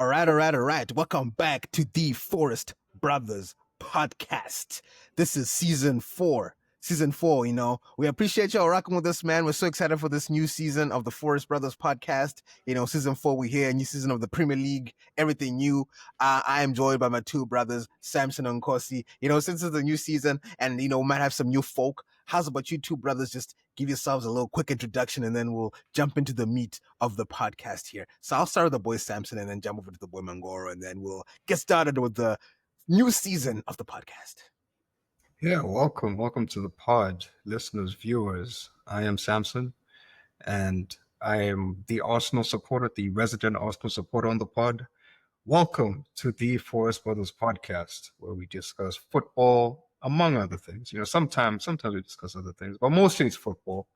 All right. Welcome back to the Forest Brothers podcast. This is season 4. We appreciate y'all rocking with us, man. We're so excited for this new season of the Forest Brothers podcast. Season 4, we're here, a new season of the Premier League, everything new. I am joined by my two brothers, Samson and Kosi. Since it's a new season and, we might have some new folk, how's about you two brothers just give yourselves a little quick introduction and then we'll jump into the meat of the podcast here. So I'll start with the boy Samson and then jump over to the boy Mangoro and then we'll get started with the new season of the podcast. Yeah, welcome to the pod, listeners, viewers. I am Samson, and I am the Arsenal supporter, the resident Arsenal supporter on the pod. Welcome to the Forest Brothers podcast, where we discuss football, among other things. Sometimes we discuss other things, but mostly it's football.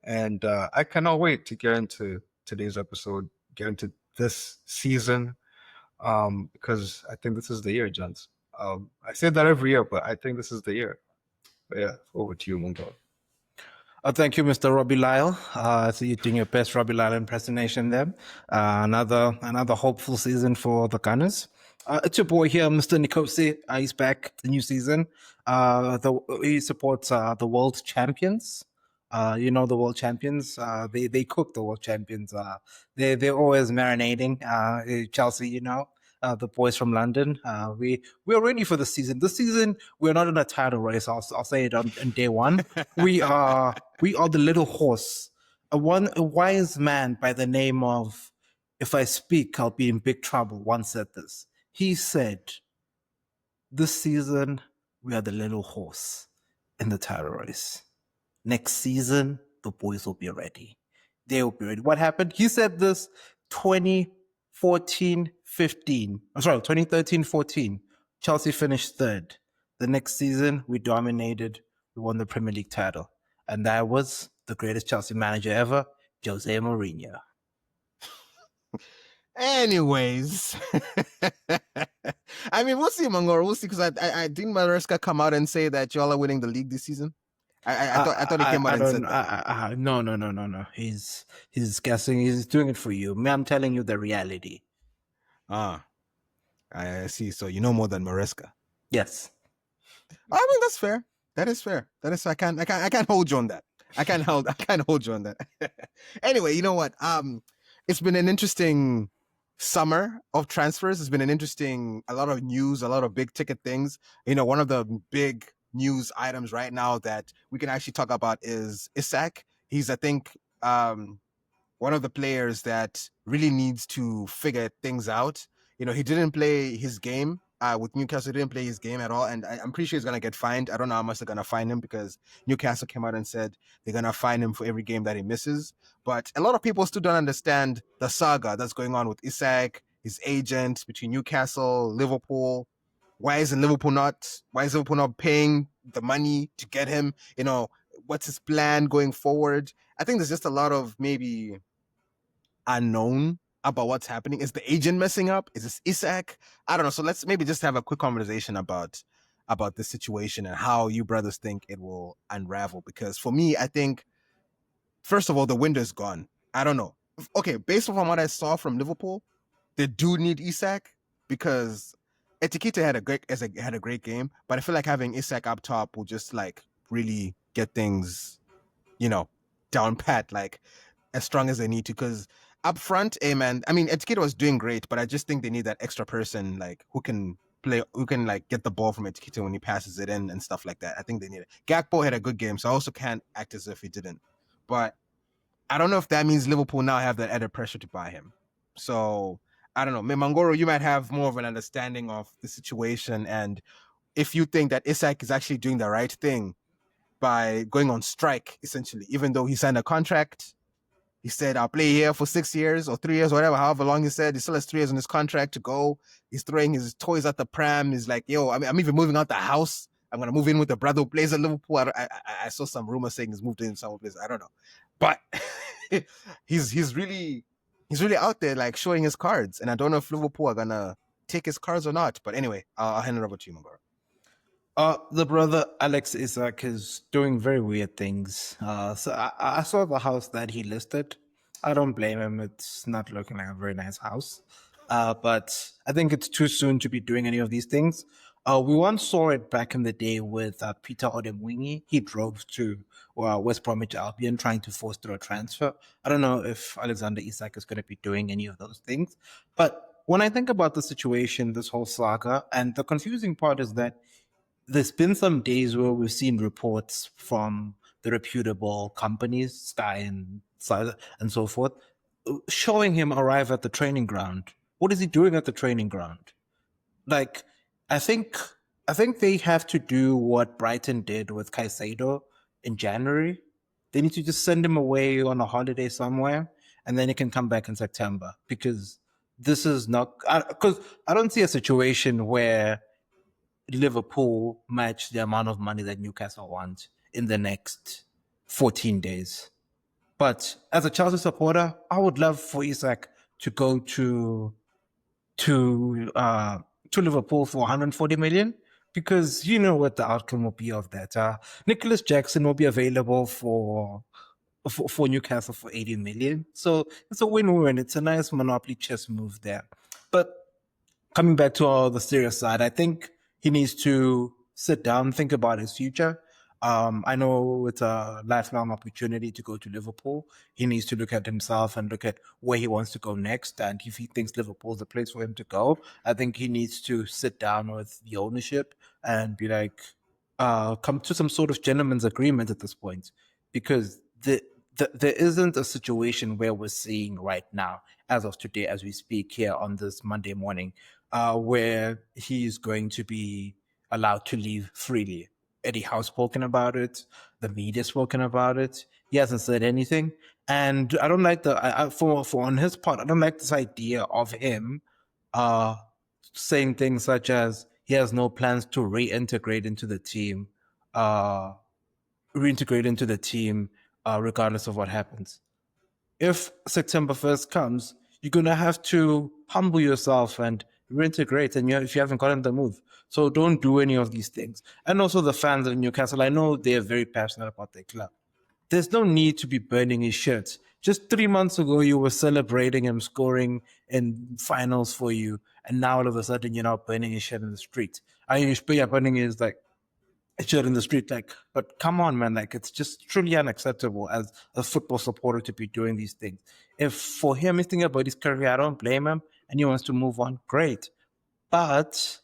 And I cannot wait to get into today's episode, get into this season, because I think this is the year, gents. I say that every year, but I think this is the year. But yeah, over to you, Mungo. Thank you, Mr. Robbie Lyle. So you're doing your best Robbie Lyle impersonation there. Another hopeful season for the Gunners. It's your boy here, Mr. Nikosi. He's back, the new season. He supports the world champions. The world champions. They cook the world champions. They're always marinating. Chelsea, the boys from London. We're ready for the season. This season, we're not in a title race. I'll say it on day one. We are the little horse. A wise man by the name of, if I speak, I'll be in big trouble, once said this. He said, this season, we are the little horse in the title race. Next season, the boys will be ready. They will be ready. What happened? He said this 2013-14. Chelsea finished third. The next season, we dominated. We won the Premier League title. And that was the greatest Chelsea manager ever, Jose Mourinho. Anyways, we'll see, Mangoro. We'll see, because I didn't Maresca come out and say that y'all are winning the league this season. I thought he came out and said that. No. He's guessing. He's doing it for you. I'm telling you the reality. I see. So you know more than Maresca. Yes. That's fair. That is fair. I can't hold you on that. I can't hold you on that. Anyway, you know what? It's been an interesting summer of transfers. It's been a lot of news, a lot of big ticket things. One of the big news items right now that we can actually talk about is Isak. He's, I think, one of the players that really needs to figure things out. He didn't play his game with Newcastle. He didn't play his game at all, and I'm pretty sure he's going to get fined. I don't know how much they're going to fine him, because Newcastle came out and said they're going to fine him for every game that he misses. But a lot of people still don't understand the saga that's going on with Isak, his agent, between Newcastle, Liverpool. Why is Liverpool not paying the money to get him? What's his plan going forward? I think there's just a lot of maybe unknown about what's happening. Is the agent messing up? Is this Isak? I don't know. So let's maybe just have a quick conversation about this situation and how you brothers think it will unravel. Because for me, I think, first of all, the window's gone. I don't know. Okay, based on what I saw from Liverpool, they do need Isak, because Etikita had a great game, but I feel like having Isak up top will just really get things, down pat, as strong as they need to. Because up front, Etikita was doing great, but I just think they need that extra person who can get the ball from Etikita when he passes it in and stuff like that. I think they need it. Gakpo had a good game, so I also can't act as if he didn't. But I don't know if that means Liverpool now have that added pressure to buy him. So I don't know. Mangoro, you might have more of an understanding of the situation, and if you think that Isak is actually doing the right thing by going on strike, essentially, even though he signed a contract. He said, I'll play here for 6 years or 3 years, whatever, however long he said. He still has 3 years on his contract to go. He's throwing his toys at the pram. He's like, yo, I'm even moving out the house. I'm going to move in with the brother who plays at Liverpool. I saw some rumors saying he's moved in some place. I don't know. But he's really out there, showing his cards. And I don't know if Liverpool are going to take his cards or not. But anyway, I'll hand it over to you, Mangoro. The brother Alex Isak is doing very weird things. So I saw the house that he listed. I don't blame him. It's not looking like a very nice house. But I think it's too soon to be doing any of these things. We once saw it back in the day with Peter Odemwingie. He drove to West Bromwich Albion trying to force through a transfer. I don't know if Alexander Isak is going to be doing any of those things. But when I think about the situation, this whole saga, and the confusing part is that there's been some days where we've seen reports from the reputable companies, Sky and so forth, showing him arrive at the training ground. What is he doing at the training ground? Like, I think I think they have to do what Brighton did with Caicedo in January. They need to just send him away on a holiday somewhere, and then he can come back in September because this is not because I don't see a situation where Liverpool match the amount of money that Newcastle wants in the next 14 days. But as a Chelsea supporter, I would love for Isak to go to uh, to Liverpool for 140 million because you know what the outcome will be of that. Nicholas Jackson will be available for Newcastle for 80 million. So it's a win-win. It's a nice monopoly chess move there. But coming back to all the serious side, I think he needs to sit down, think about his future. I know it's a lifelong opportunity to go to Liverpool. He needs to look at himself and look at where he wants to go next. And if he thinks Liverpool is the place for him to go, I think he needs to sit down with the ownership and be like, come to some sort of gentleman's agreement at this point. Because there isn't a situation where we're seeing right now, as of today, as we speak here on this Monday morning, where he's going to be allowed to leave freely. Eddie Howe's spoken about it. The media's spoken about it. He hasn't said anything, and I don't like for on his part. I don't like this idea of him uh, saying things such as he has no plans to reintegrate into the team, uh, regardless of what happens. If September 1st comes, you're going to have to humble yourself and reintegrate and if you haven't gotten the move. So don't do any of these things. And also the fans of Newcastle, I know they're very passionate about their club. There's no need to be burning his shirts. Just 3 months ago, you were celebrating him scoring in finals for you. And now all of a sudden, you're now burning his shirt in the street. I mean, you're burning his shirt in the street, but come on, man, it's just truly unacceptable as a football supporter to be doing these things. If for him he's thinking about his career, I don't blame him, and he wants to move on, great, but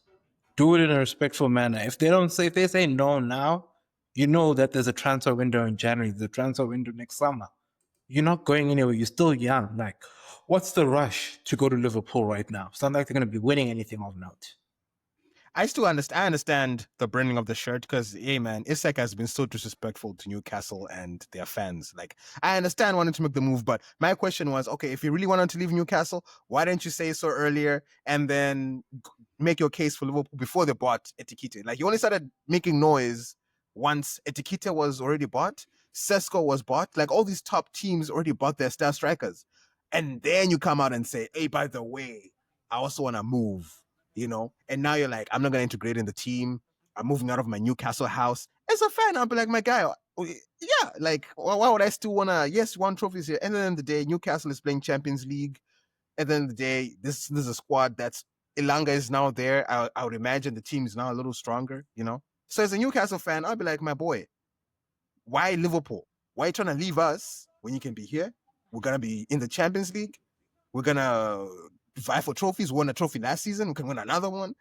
do it in a respectful manner. If they say no now, you know that there's a transfer window in January, the transfer window next summer. You're not going anywhere. You're still young. What's the rush to go to Liverpool right now? It's not like they're going to be winning anything of note. I understand the burning of the shirt because, hey, man, Isak has been so disrespectful to Newcastle and their fans. I understand wanting to make the move, but my question was, okay, if you really wanted to leave Newcastle, why didn't you say so earlier and then make your case for Liverpool before they bought Etiquette? You only started making noise once Etiquette was already bought, Sesko was bought, all these top teams already bought their star strikers. And then you come out and say, hey, by the way, I also want to move. And now you're like, I'm not going to integrate in the team. I'm moving out of my Newcastle house. As a fan, I'll be like, my guy, yeah, why would I still want to, yes, won trophies here. And then the day, Newcastle is playing Champions League. And then the day, this is a squad that's, Ilanga is now there. I would imagine the team is now a little stronger, So as a Newcastle fan, I'll be like, my boy, why Liverpool? Why are you trying to leave us when you can be here? We're going to be in the Champions League. We're going to vie for trophies. We won a trophy last season. We can win another one.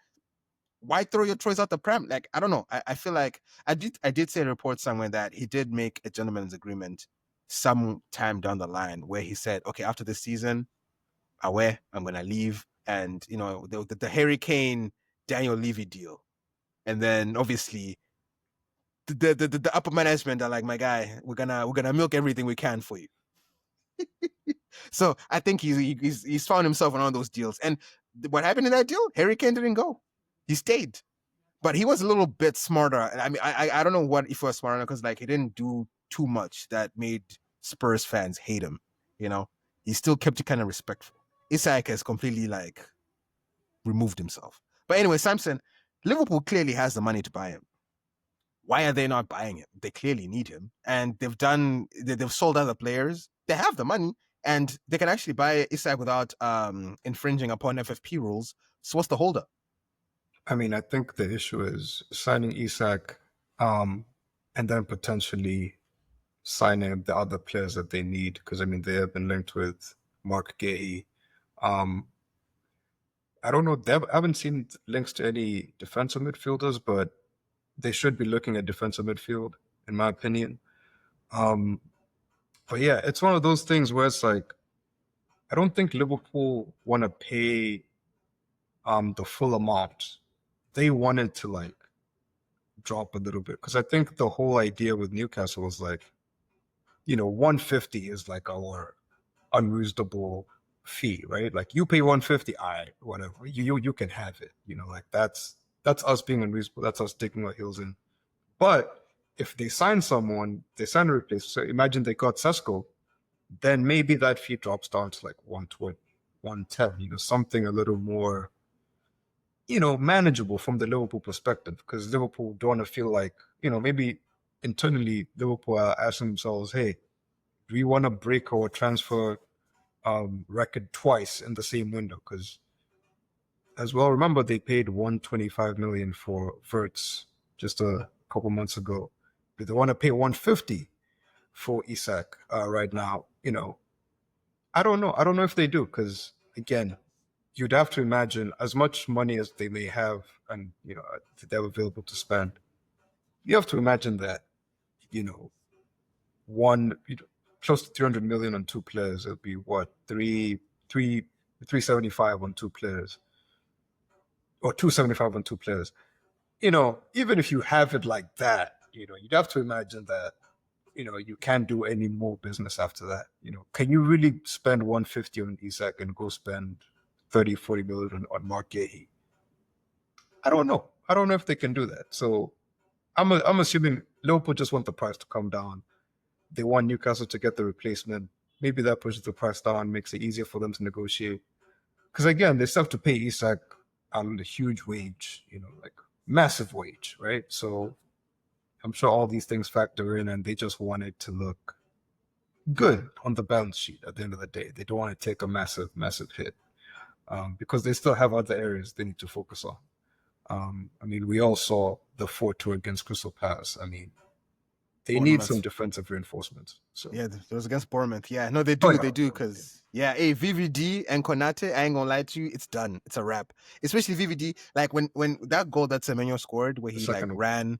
Why throw your toys out the pram? I don't know. I feel like I did see a report somewhere that he did make a gentleman's agreement some time down the line where he said, okay, after this season, I'm going to leave. And, the Harry Kane, Daniel Levy deal. And then obviously the upper management are like, my guy, we're gonna milk everything we can for you. So I think he's found himself in all those deals. And what happened in that deal? Harry Kane didn't go. He stayed. But he was a little bit smarter. I mean, I don't know what if he was smarter because he didn't do too much that made Spurs fans hate him. He still kept it kind of respectful. Isak has completely removed himself. But anyway, Samson, Liverpool clearly has the money to buy him. Why are they not buying him? They clearly need him, and they've sold other players. They have the money. and they can actually buy Isak without infringing upon FFP rules. So what's the holdup? I mean, I think the issue is signing Isak, and then potentially signing the other players that they need. Because I mean, they have been linked with Mark Gay. I don't know. I haven't seen links to any defensive midfielders, but they should be looking at defensive midfield, in my opinion. But yeah, it's one of those things where it's like, I don't think Liverpool want to pay the full amount. They wanted to like drop a little bit, because I think the whole idea with Newcastle was like, 150 is like our unreasonable fee, right? Like you pay 150, whatever, you can have it. Like that's us being unreasonable. That's us digging our heels in. But if they sign someone, they sign a replacement. So imagine they got Sesko, then maybe that fee drops down to like 120, 110. Something a little more, manageable from the Liverpool perspective, because Liverpool don't want to feel like, maybe internally Liverpool are asking themselves, hey, do we want to break our transfer record twice in the same window? Because as well, remember they paid 125 million for Verts just a couple months ago. But they want to pay 150 for Isak right now. I don't know. I don't know if they do, because again, you'd have to imagine as much money as they may have and they're available to spend. You have to imagine that one close to 300 million on two players. It'll be what 375 on two players, or 275 on two players. Even if you have it like that, you'd have to imagine that you can't do any more business after that. Can you really spend 150 on Isak and go spend 30, 40 million on Mark Gahey? I don't know. I don't know if they can do that. So I'm assuming Liverpool just want the price to come down. They want Newcastle to get the replacement. Maybe that pushes the price down, makes it easier for them to negotiate. Because again, they still have to pay Isak a huge wage, like massive wage, right? So I'm sure all these things factor in, and they just want it to look good on the balance sheet at the end of the day. They don't want to take a massive, massive hit, because they still have other areas they need to focus on. I mean, we all saw the 4-2 against Crystal Palace. I mean, they need some defensive reinforcements. So yeah, it was against Bournemouth. Yeah, no, they do, because hey, VVD and Konate, I ain't gonna lie to you, it's done. It's a wrap. Especially VVD, like when that goal that Semenyo scored, where he like ran,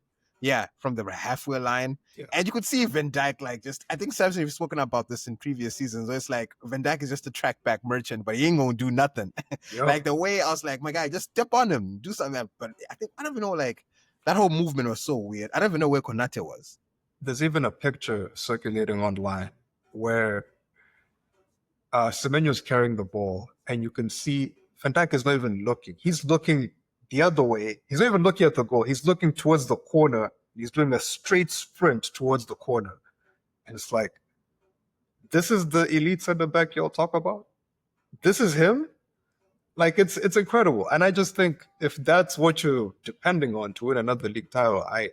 from the halfway line, and you could see Van Dijk like just. I think Samson, you've spoken about this in previous seasons. Where it's like Van Dijk is just a track back merchant, but he ain't gonna do nothing. Like the way I was like, my guy, just step on him, do something. But I don't even know, like that whole movement was so weird. I don't even know where Konate was. There's even a picture circulating online where Semenyo's carrying the ball, and you can see Van Dijk is not even looking. He's looking the other way. He's not even looking at the goal. He's looking towards the corner. He's doing a straight sprint towards the corner. And it's like, this is the elite center back y'all talk about? This is him? Like, it's incredible. And I just think if that's what you're depending on to win another league title, I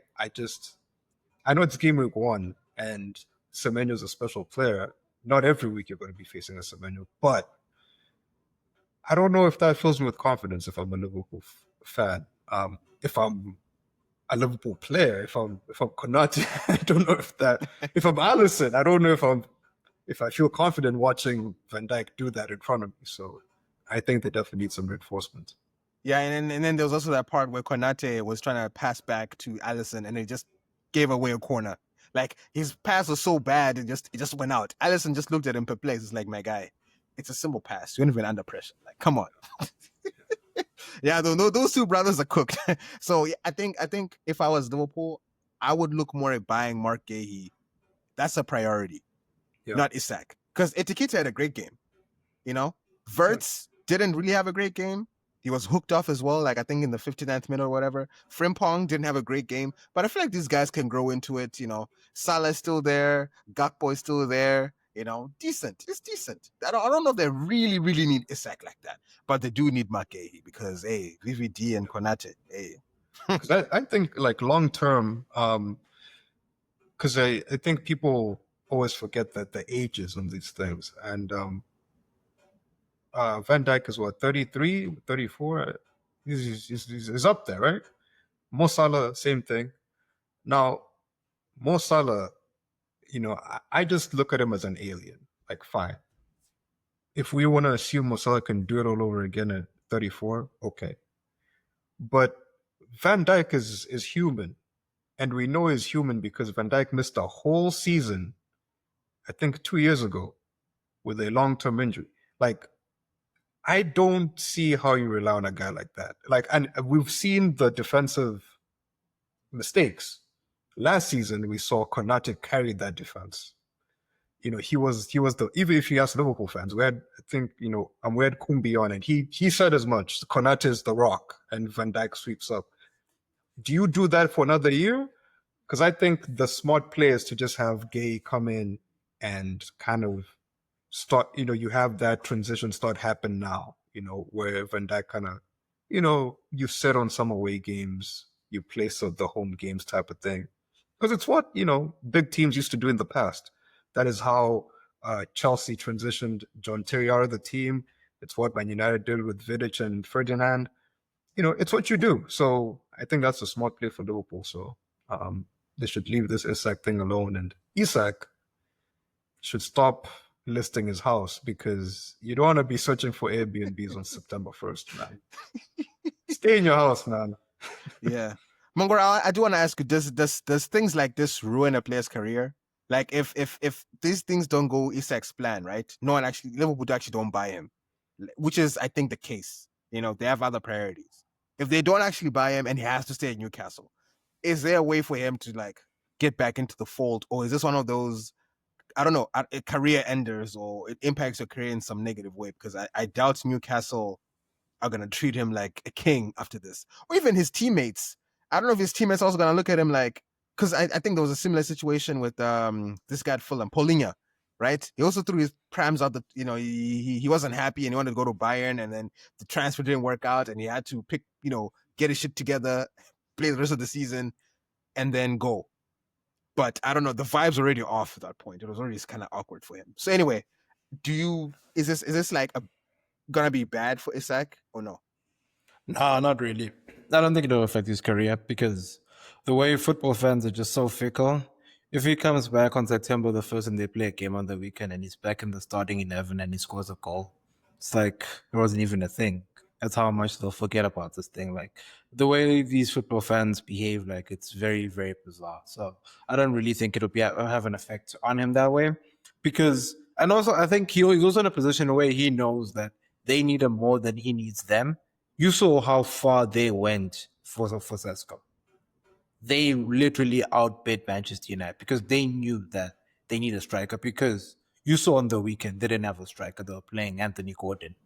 know it's game week 1 and Semenyo's a special player. Not every week you're going to be facing a Semenyo, but I don't know if that fills me with confidence if I'm a Liverpool fan. If I'm a Liverpool player, if I'm Konate, I don't know if that. If I'm Alisson, I don't know if I feel confident watching Van Dijk do that in front of me. So I think they definitely need some reinforcement. Yeah, and then there was also that part where Konate was trying to pass back to Alisson, and it just gave away a corner. Like his pass was so bad, it just went out. Alisson just looked at him perplexed. It's like, my guy, it's a simple pass. You're not even under pressure. Like, come on. Yeah, those two brothers are cooked. So I think if I was Liverpool, I would look more at buying Mark Gahey. That's a priority, not Isak. Because Etikita had a great game. Verts didn't really have a great game. He was hooked off as well, like I think in the 59th minute or whatever. Frimpong didn't have a great game, but I feel like these guys can grow into it. Salah's still there, Gakpo is still there. Decent. It's decent. I don't know if they really, really need Isak like that, but they do need Mark Gahey because, hey, VVD and Konate, hey. Because I think like long term, because I think people always forget that the ages on these things. And Van Dijk is what, 33, 34? He's up there, right? Mo Salah, same thing. Now, Mo Salah, I just look at him as an alien. Like, fine. If we want to assume Mo Salah can do it all over again at 34, okay. But Van Dijk is human. And we know he's human because Van Dijk missed a whole season, I think 2 years ago, with a long-term injury. Like, I don't see how you rely on a guy like that. Like, and we've seen the defensive mistakes. Last season, we saw Konate carry that defense. He was the, even if you ask Liverpool fans, we had, I think, we had Kumbi on, and he said as much. Konate is the rock, and Van Dijk sweeps up. Do you do that for another year? Because I think the smart play is to just have Gay come in and kind of start, you have that transition start happen now, where Van Dijk kind of, you sit on some away games, you play the home games type of thing. Because it's what, big teams used to do in the past. That is how Chelsea transitioned John Terry out of the team. It's what Man United did with Vidic and Ferdinand. It's what you do. So I think that's a smart play for Liverpool. So they should leave this Isak thing alone. And Isak should stop listing his house, because you don't want to be searching for Airbnbs on September 1st, man. Stay in your house, man. Yeah. Mangora, I do want to ask you, does things like this ruin a player's career? Like if these things don't go Isak's plan, right? Liverpool actually don't buy him, which is, I think, the case. They have other priorities. If they don't actually buy him and he has to stay at Newcastle, is there a way for him to like get back into the fold, or is this one of those, I don't know, career enders, or it impacts your career in some negative way? Because I doubt Newcastle are going to treat him like a king after this, or even his teammates. I don't know if his teammates are also going to look at him like, because I think there was a similar situation with this guy at Fulham, Paulinho, right? He also threw his prams out. He wasn't happy and he wanted to go to Bayern, and then the transfer didn't work out, and he had to get his shit together, play the rest of the season, and then go. But I don't know, the vibes were already off at that point. It was already kind of awkward for him. So anyway, is this like gonna be bad for Isak or no? No, not really. I don't think it'll affect his career, because the way football fans are just so fickle. If he comes back on September the 1st and they play a game on the weekend and he's back in the starting 11 and he scores a goal, it's like it wasn't even a thing. That's how much they'll forget about this thing. Like, the way these football fans behave, like, it's very, very bizarre. So I don't really think it'll have an effect on him that way. And also I think he was in a position where he knows that they need him more than he needs them. You saw how far they went for Sesko. They literally outbid Manchester United because they knew that they need a striker, because you saw on the weekend they didn't have a striker. They were playing Anthony Gordon.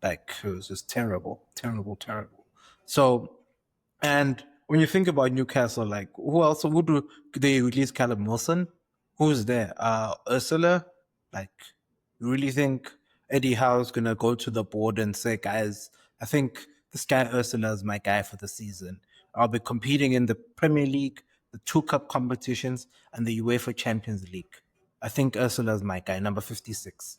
Like, it was just terrible, terrible, terrible. So, and when you think about Newcastle, like, who else would they release? Callum Wilson? Who's there? Ursula? Like, you really think Eddie Howe's gonna go to the board and say, guys, I think this guy Ursula is my guy for the season. I'll be competing in the Premier League, the 2 cup competitions, and the UEFA Champions League. I think Ursula is my guy, number 56.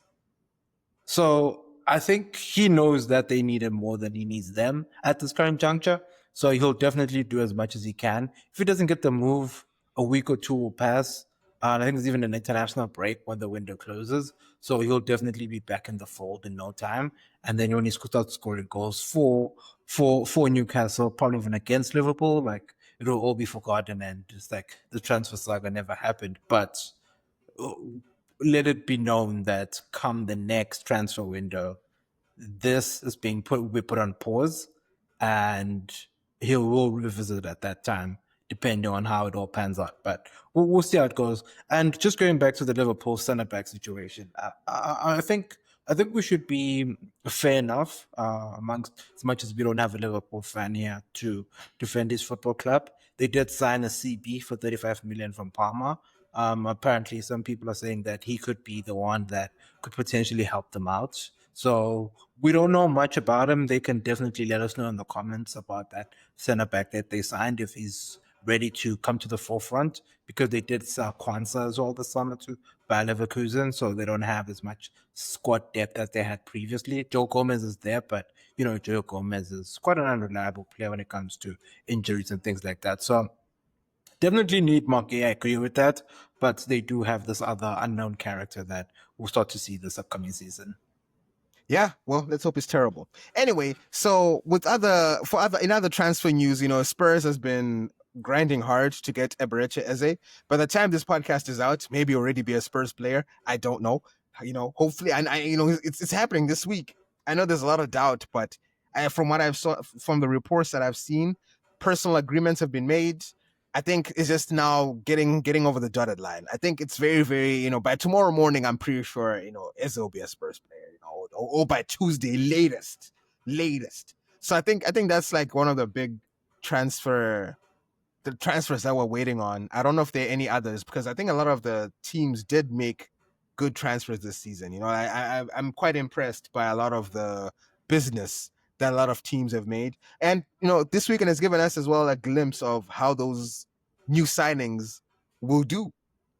So I think he knows that they need him more than he needs them at this current juncture. So he'll definitely do as much as he can. If he doesn't get the move, a week or two will pass. I think there's even an international break when the window closes. So he'll definitely be back in the fold in no time. And then when he starts scoring goals for Newcastle, probably even against Liverpool, like, it'll all be forgotten and just like the transfer saga never happened. But let it be known that come the next transfer window, this is being put on pause, and he will revisit at that time, depending on how it all pans out. But we'll see how it goes. And just going back to the Liverpool centre back situation, I think we should be fair enough, amongst, as much as we don't have a Liverpool fan here to defend his football club. They did sign a CB for 35 million from Parma. Apparently, some people are saying that he could be the one that could potentially help them out. So we don't know much about him. They can definitely let us know in the comments about that centre back that they signed, if he's ready to come to the forefront because they did sell Kwanzaa as well this summer to Bayer Leverkusen, so they don't have as much squad depth as they had previously. Joe Gomez is there, but Joe Gomez is quite an unreliable player when it comes to injuries and things like that. So definitely need Monkey. I agree with that, but they do have this other unknown character that we'll start to see this upcoming season. Yeah, well, let's hope it's terrible. Anyway, so in other transfer news, Spurs has been grinding hard to get Eberechi Eze. By the time this podcast is out, maybe already be a Spurs player. I don't know. Hopefully, and it's happening this week. I know there's a lot of doubt, but from what I've saw from the reports that I've seen, personal agreements have been made. I think it's just now getting over the dotted line. I think it's very, very, by tomorrow morning, I'm pretty sure, Eze will be a Spurs player, or by Tuesday latest. So I think that's like one of the big transfers that we're waiting on. I don't know if there are any others because I think a lot of the teams did make good transfers this season. I'm quite impressed by a lot of the business that a lot of teams have made. And, this weekend has given us as well a glimpse of how those new signings will do.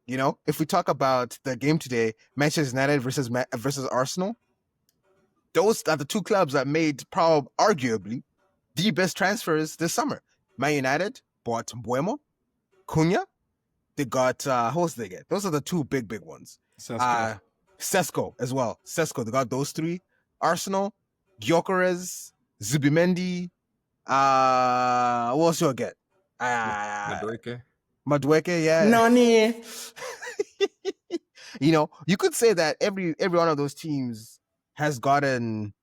If we talk about the game today, Manchester United versus Arsenal, those are the two clubs that made arguably the best transfers this summer. Man United bought Mbuemo, Cunha. They got, who else did they get? Those are the two big ones. Sesko as well. Sesko, they got those three. Arsenal, Gyökeres, Zubimendi, what else you'll get? Madueke, yeah. Noni. You could say that every one of those teams has gotten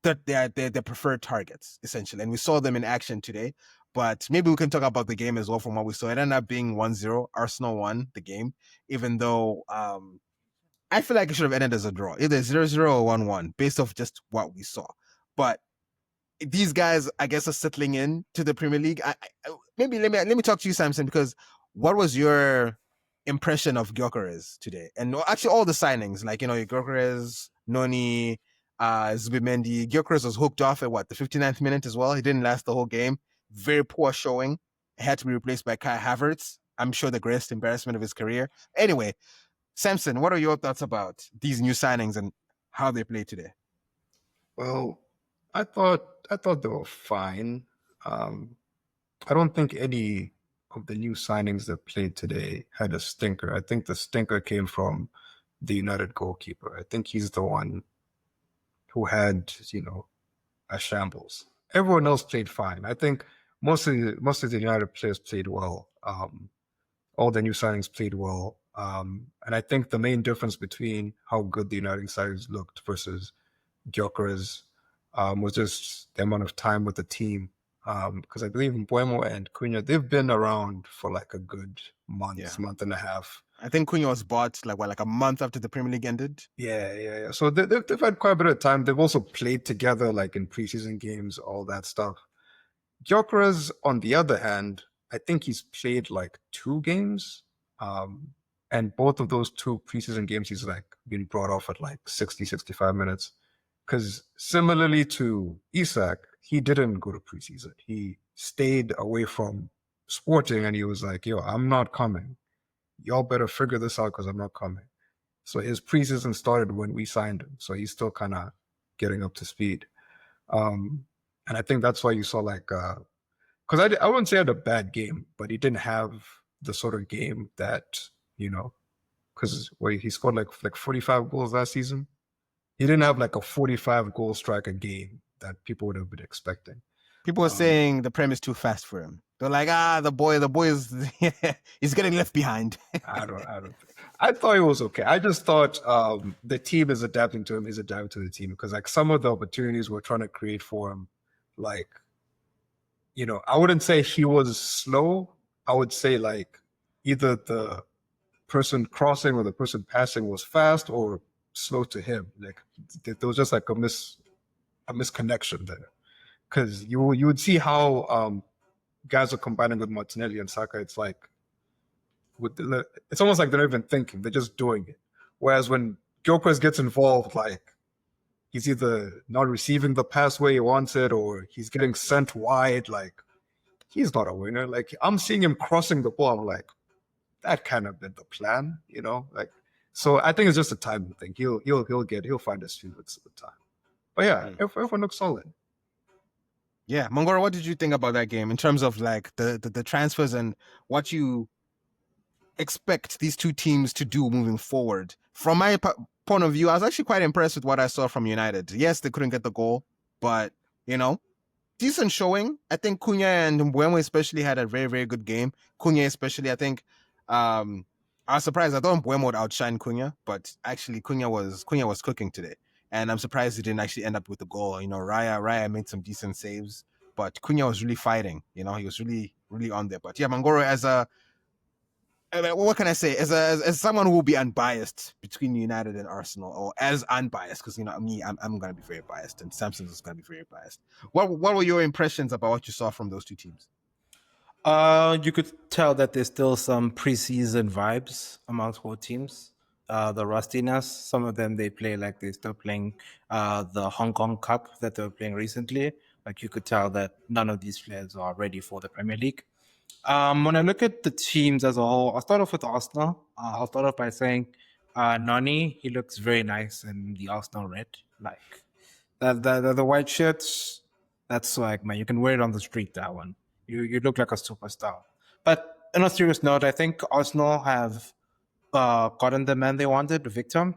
their preferred targets, essentially. And we saw them in action today. But maybe we can talk about the game as well from what we saw. It ended up being 1-0. Arsenal won the game, even though I feel like it should have ended as a draw, either 0-0 or 1-1, based off just what we saw. But these guys, I guess, are settling in to the Premier League. Maybe let me talk to you, Samson, because what was your impression of Gyökeres today? And actually all the signings, like, Gyökeres, Noni, Zubimendi. Gyökeres was hooked off at the 59th minute as well. He didn't last the whole game. Very poor showing. He had to be replaced by Kai Havertz. I'm sure the greatest embarrassment of his career. Anyway, Samson, what are your thoughts about these new signings and how they play today? Well, I thought they were fine. I don't think any of the new signings that played today had a stinker. I think the stinker came from the United goalkeeper. I think he's the one who had, a shambles. Everyone else played fine. I think most of the United players played well. All the new signings played well. And I think the main difference between how good the United signings looked versus Gyökeres was just the amount of time with the team. Because I believe Mbuemo and Cunha, they've been around for like a good month and a half. I think Cunha was bought like a month after the Premier League ended. Yeah. So they've had quite a bit of time. They've also played together like in preseason games, all that stuff. Gyökeres, on the other hand, I think he's played like 2 games. And both of those 2 preseason games, he's like been brought off at like 60, 65 minutes. Because similarly to Isak, he didn't go to preseason. He stayed away from Sporting and he was like, yo, I'm not coming. Y'all better figure this out because I'm not coming. So his preseason started when we signed him. So he's still kind of getting up to speed. And I think that's why you saw like, because I wouldn't say he had a bad game, but he didn't have the sort of game that, because he scored like 45 goals last season. He didn't have like a 45 goal striker game that people would have been expecting. People were saying the Prem is too fast for him. They're like, the boy is he's getting left behind. I thought it was okay. I just thought the team is adapting to him. He's adapting to the team because like some of the opportunities we're trying to create for him, like, I wouldn't say he was slow. I would say like either the person crossing or the person passing was fast or slow to him. Like there was just like a misconnection there. Because you would see how guys are combining with Martinelli and Saka. It's like it's almost like they're not even thinking; they're just doing it. Whereas when Gyökeres gets involved, like he's either not receiving the pass where he wants it, or he's getting sent wide. Like he's not a winner. Like I'm seeing him crossing the ball. I'm like, that kind of been the plan, you know? Like, so I think it's just a time thing. He'll find his feet with the time. But yeah, everyone looks solid. Yeah, Mangoro, what did you think about that game in terms of like the transfers and what you expect these two teams to do moving forward? From my point of view, I was actually quite impressed with what I saw from United. Yes, they couldn't get the goal, but you know, decent showing. I think Cunha and Mbeumo especially had a very, very good game. Cunha especially, I think. I was surprised. I thought Mbeumo would outshine Cunha, but actually Cunha was cooking today. And I'm surprised he didn't actually end up with the goal. You know, Raya made some decent saves, but Cunha was really fighting. You know, he was really, really on there. But yeah, Mangoro as a what can I say? As someone who will be unbiased between United and Arsenal, or as unbiased, because you know me, I'm gonna be very biased, and Samson's is gonna be very biased. What were your impressions about what you saw from those two teams? You could tell that there's still some preseason vibes amongst both teams. The rustiness, some of them they play like they're still playing the Hong Kong Cup that they were playing recently. Like you could tell that none of these players are ready for the Premier League. When I look at the teams as a whole, I'll start off with Arsenal. I'll start off by saying Nani, he looks very nice in the Arsenal red. Like the white shirts, that's swag, man. You can wear it on the street, that one. You look like a superstar. But on a serious note, I think Arsenal have gotten the man they wanted, Victor.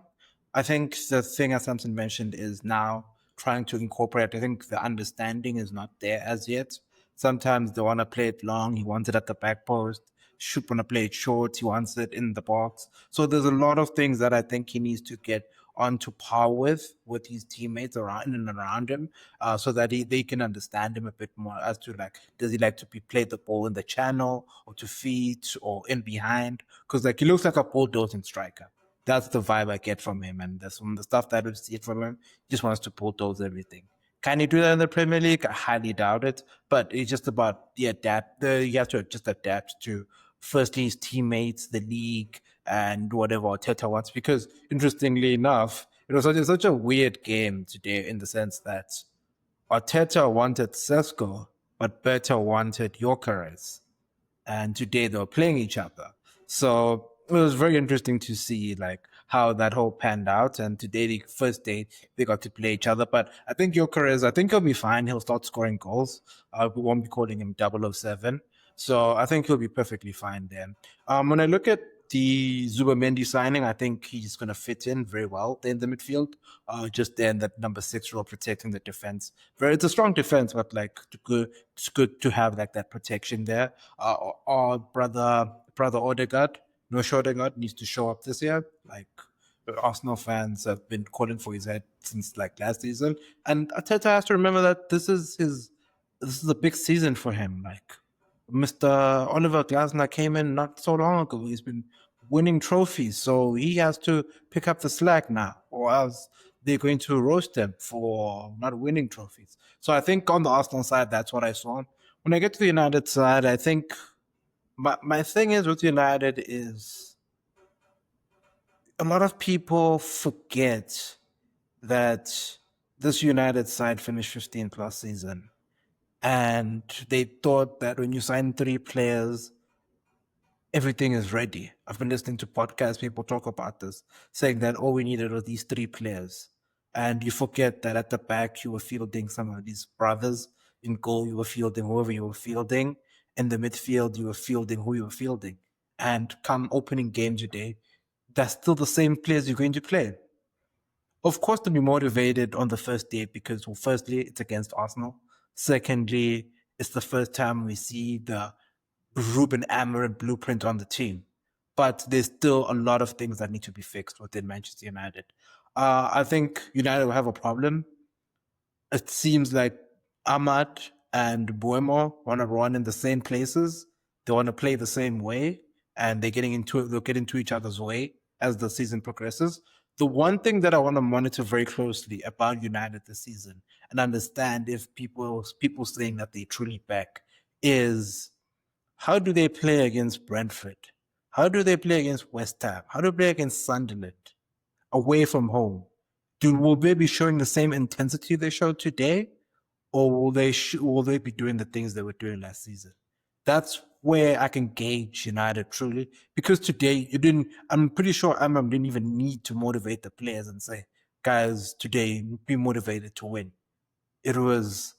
I think the thing, as Samson mentioned, is now trying to incorporate. I think the understanding is not there as yet. Sometimes they want to play it long. He wants it at the back post. Should want to play it short. He wants it in the box. So there's a lot of things that I think he needs to get onto par with his teammates around and around him, so that they can understand him a bit more as to like, does he like to be play the ball in the channel or to feet or in behind? Because like he looks like a bulldozing striker. That's the vibe I get from him, and that's from the stuff that we see from him. He just wants to bulldoze everything. Can he do that in the Premier League? I highly doubt it. But it's just about the adapt. You have to just adapt to firstly his teammates, the league, and whatever Arteta wants. Because interestingly enough, it was such a weird game today in the sense that Arteta wanted Sesko, but Berta wanted Gyökeres, and today they were playing each other. So it was very interesting to see like how that whole panned out. And today, the first day, they got to play each other. But I think Gyökeres, I think he'll be fine. He'll start scoring goals. We won't be calling him 007. So I think he'll be perfectly fine then. When I look at the Zubamendi signing, I think he's going to fit in very well there in the midfield. Just there in that number 6 role, protecting the defense. It's a strong defense, but like it's good to have like that protection there. Our brother Odegaard, no Odegaard needs to show up this year. Like Arsenal fans have been calling for his head since like last season, and Arteta has to remember that this is a big season for him. Like Mr. Oliver Glasner came in not so long ago. He's been winning trophies, so he has to pick up the slack now, or else they're going to roast him for not winning trophies. So I think on the Arsenal side, that's what I saw. When I get to the United side, I think my thing is with United is a lot of people forget that this United side finished 15th last season. And they thought that when you sign 3 players, everything is ready. I've been listening to podcasts, people talk about this, saying that all we needed were these 3 players. And you forget that at the back, you were fielding some of these brothers. In goal, you were fielding whoever you were fielding. In the midfield, you were fielding who you were fielding. And come opening game today, that's still the same players you're going to play. Of course, to be motivated on the first day because, well, firstly, it's against Arsenal. Secondly, it's the first time we see the Ruben Amorim blueprint on the team. But there's still a lot of things that need to be fixed within Manchester United. I think United will have a problem. It seems like Ahmad and Buemo want to run in the same places. They want to play the same way, and they'll get into each other's way as the season progresses. The one thing that I want to monitor very closely about United this season and understand if people saying that they truly back is how do they play against Brentford? How do they play against West Ham? How do they play against Sunderland away from home? Will they be showing the same intensity they showed today, or will they be doing the things they were doing last season? That's where I can gauge United truly. Because today I'm pretty sure Amram didn't even need to motivate the players and say, guys, today be motivated to win. It was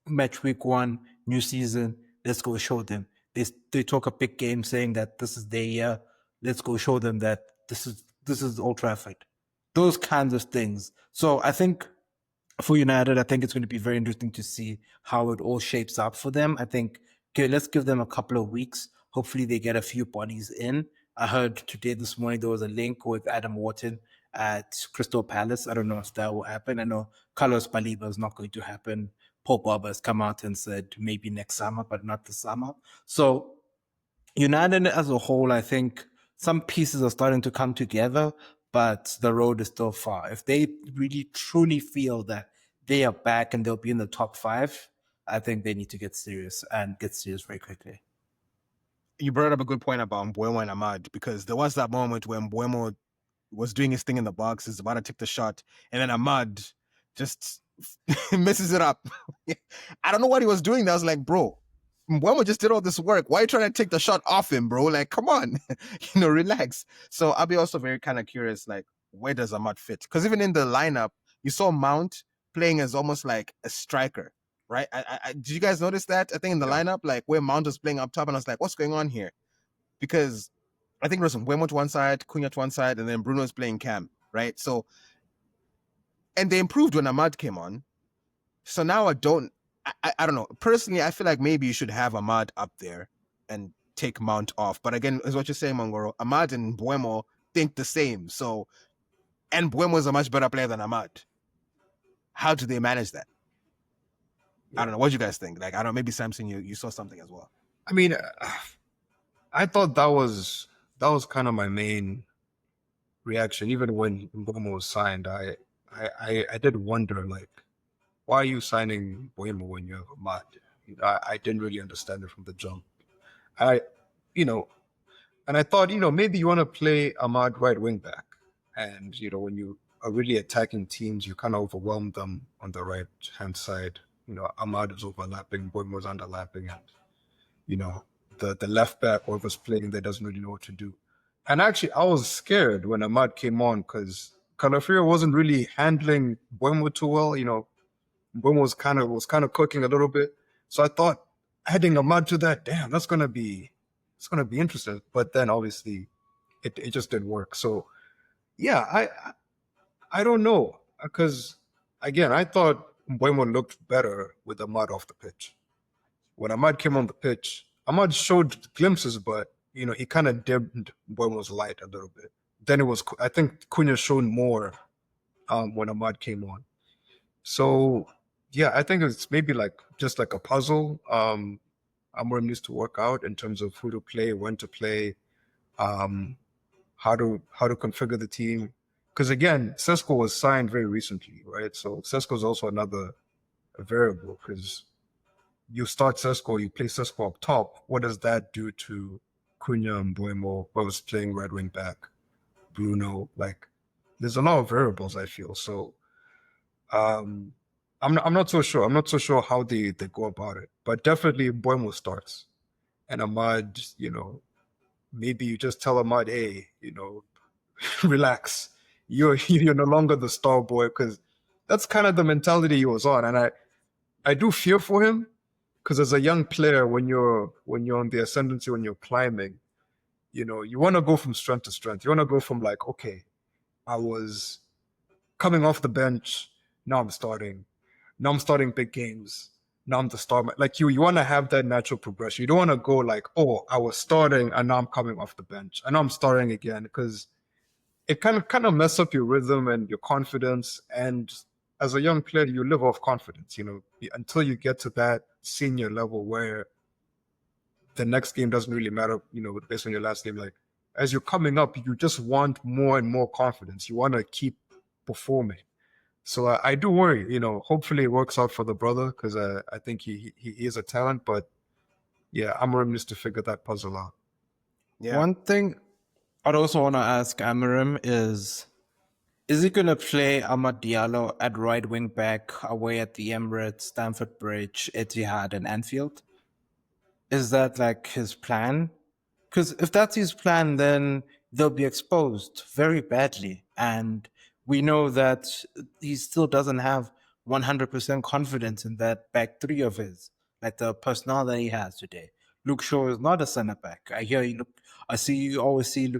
match week 1, new season. Let's go show them. They talk a big game saying that this is their year. Let's go show them that this is Old Trafford. Those kinds of things. So I think for United, I think it's going to be very interesting to see how it all shapes up for them. I think, okay, let's give them a couple of weeks. Hopefully, they get a few bodies in. I heard this morning, there was a link with Adam Wharton at Crystal Palace. I don't know if that will happen. I know Carlos Baliba is not going to happen. Paul Barber has come out and said maybe next summer, but not this summer. So United as a whole, I think some pieces are starting to come together, but the road is still far. If they really truly feel that they are back and they'll be in the top 5, I think they need to get serious and get serious very quickly. You brought up a good point about Mbuemo and Ahmad, because there was that moment when Mbuemo was doing his thing in the box, is about to take the shot, and then Ahmad just messes it up. I don't know what he was doing. I was like, bro, Mbuemo just did all this work. Why are you trying to take the shot off him, bro? Like, come on, relax. So I'll be also very kind of curious, like, where does Ahmad fit? Because even in the lineup, you saw Mount playing as almost like a striker, right? Did you guys notice that? I think in the lineup, like where Mount was playing up top, and I was like, what's going on here? Because I think it was Mbeumo to one side, Cunha to one side, and then Bruno's playing Cam, right? So, and they improved when Ahmad came on. So now I don't know. Personally, I feel like maybe you should have Ahmad up there and take Mount off. But again, is what you're saying, Mangoro. Ahmad and Mbuemo think the same. So, and Mbuemo is a much better player than Ahmad. How do they manage that? I don't know. What do you guys think? Like, I don't know. Maybe Samson, you saw something as well. I mean, I thought that was kind of my main reaction. Even when Mbuemo was signed, I did wonder, like, why are you signing Mbuemo when you have Ahmad? I didn't really understand it from the jump. And I thought, maybe you want to play Ahmad right wing back, and when you are really attacking teams, you kind of overwhelm them on the right hand side. Ahmad is overlapping, Mbuemo was underlapping, and the left back, whoever's playing there, doesn't really know what to do. And actually, I was scared when Ahmad came on because Calafrio wasn't really handling Mbuemo too well. Mbuemo was kind of cooking a little bit. So I thought adding Ahmad to that, damn, it's gonna be interesting. But then obviously, it just didn't work. So yeah, I don't know, because again, I thought Mbuemo looked better with Ahmad off the pitch. When Ahmad came on the pitch, Ahmad showed glimpses, but he kind of dimmed Mbuemo's light a little bit. Then I think Cunha showed more when Ahmad came on. So yeah, I think it's maybe just like a puzzle. Amorim needs to work out in terms of who to play, when to play, how to configure the team. Because again, Sesko was signed very recently, right? So Sesko is also another variable, because you start Sesko, you play Sesko up top. What does that do to Cunha and Mbuemo, who was playing right wing back, Bruno? Like, there's a lot of variables, I feel. So I'm not so sure. I'm not so sure how they go about it. But definitely Mbuemo starts. And Ahmad, maybe you just tell Ahmad, hey, relax. You're no longer the star boy, because that's kind of the mentality he was on. And I do fear for him, because as a young player, when you're on the ascendancy, when you're climbing, you want to go from strength to strength. You want to go from like, okay, I was coming off the bench, now I'm starting. Now I'm starting big games. Now I'm the star. Like you want to have that natural progression. You don't want to go like, oh, I was starting and now I'm coming off the bench. And now I'm starting again, because it kind of mess up your rhythm and your confidence. And as a young player, you live off confidence, until you get to that senior level where the next game doesn't really matter, based on your last game. Like, as you're coming up, you just want more and more confidence. You want to keep performing. So I do worry, hopefully it works out for the brother, because I think he is a talent. But yeah, Amorim needs to figure that puzzle out. Yeah. One thing I'd also want to ask Amorim is he going to play Amad Diallo at right wing back away at the Emirates, Stamford Bridge, Etihad, and Anfield? Is that like his plan? Because if that's his plan, then they'll be exposed very badly. And we know that he still doesn't have 100% confidence in that back three of his, like the personnel that he has today. Luke Shaw is not a center back. I see you always see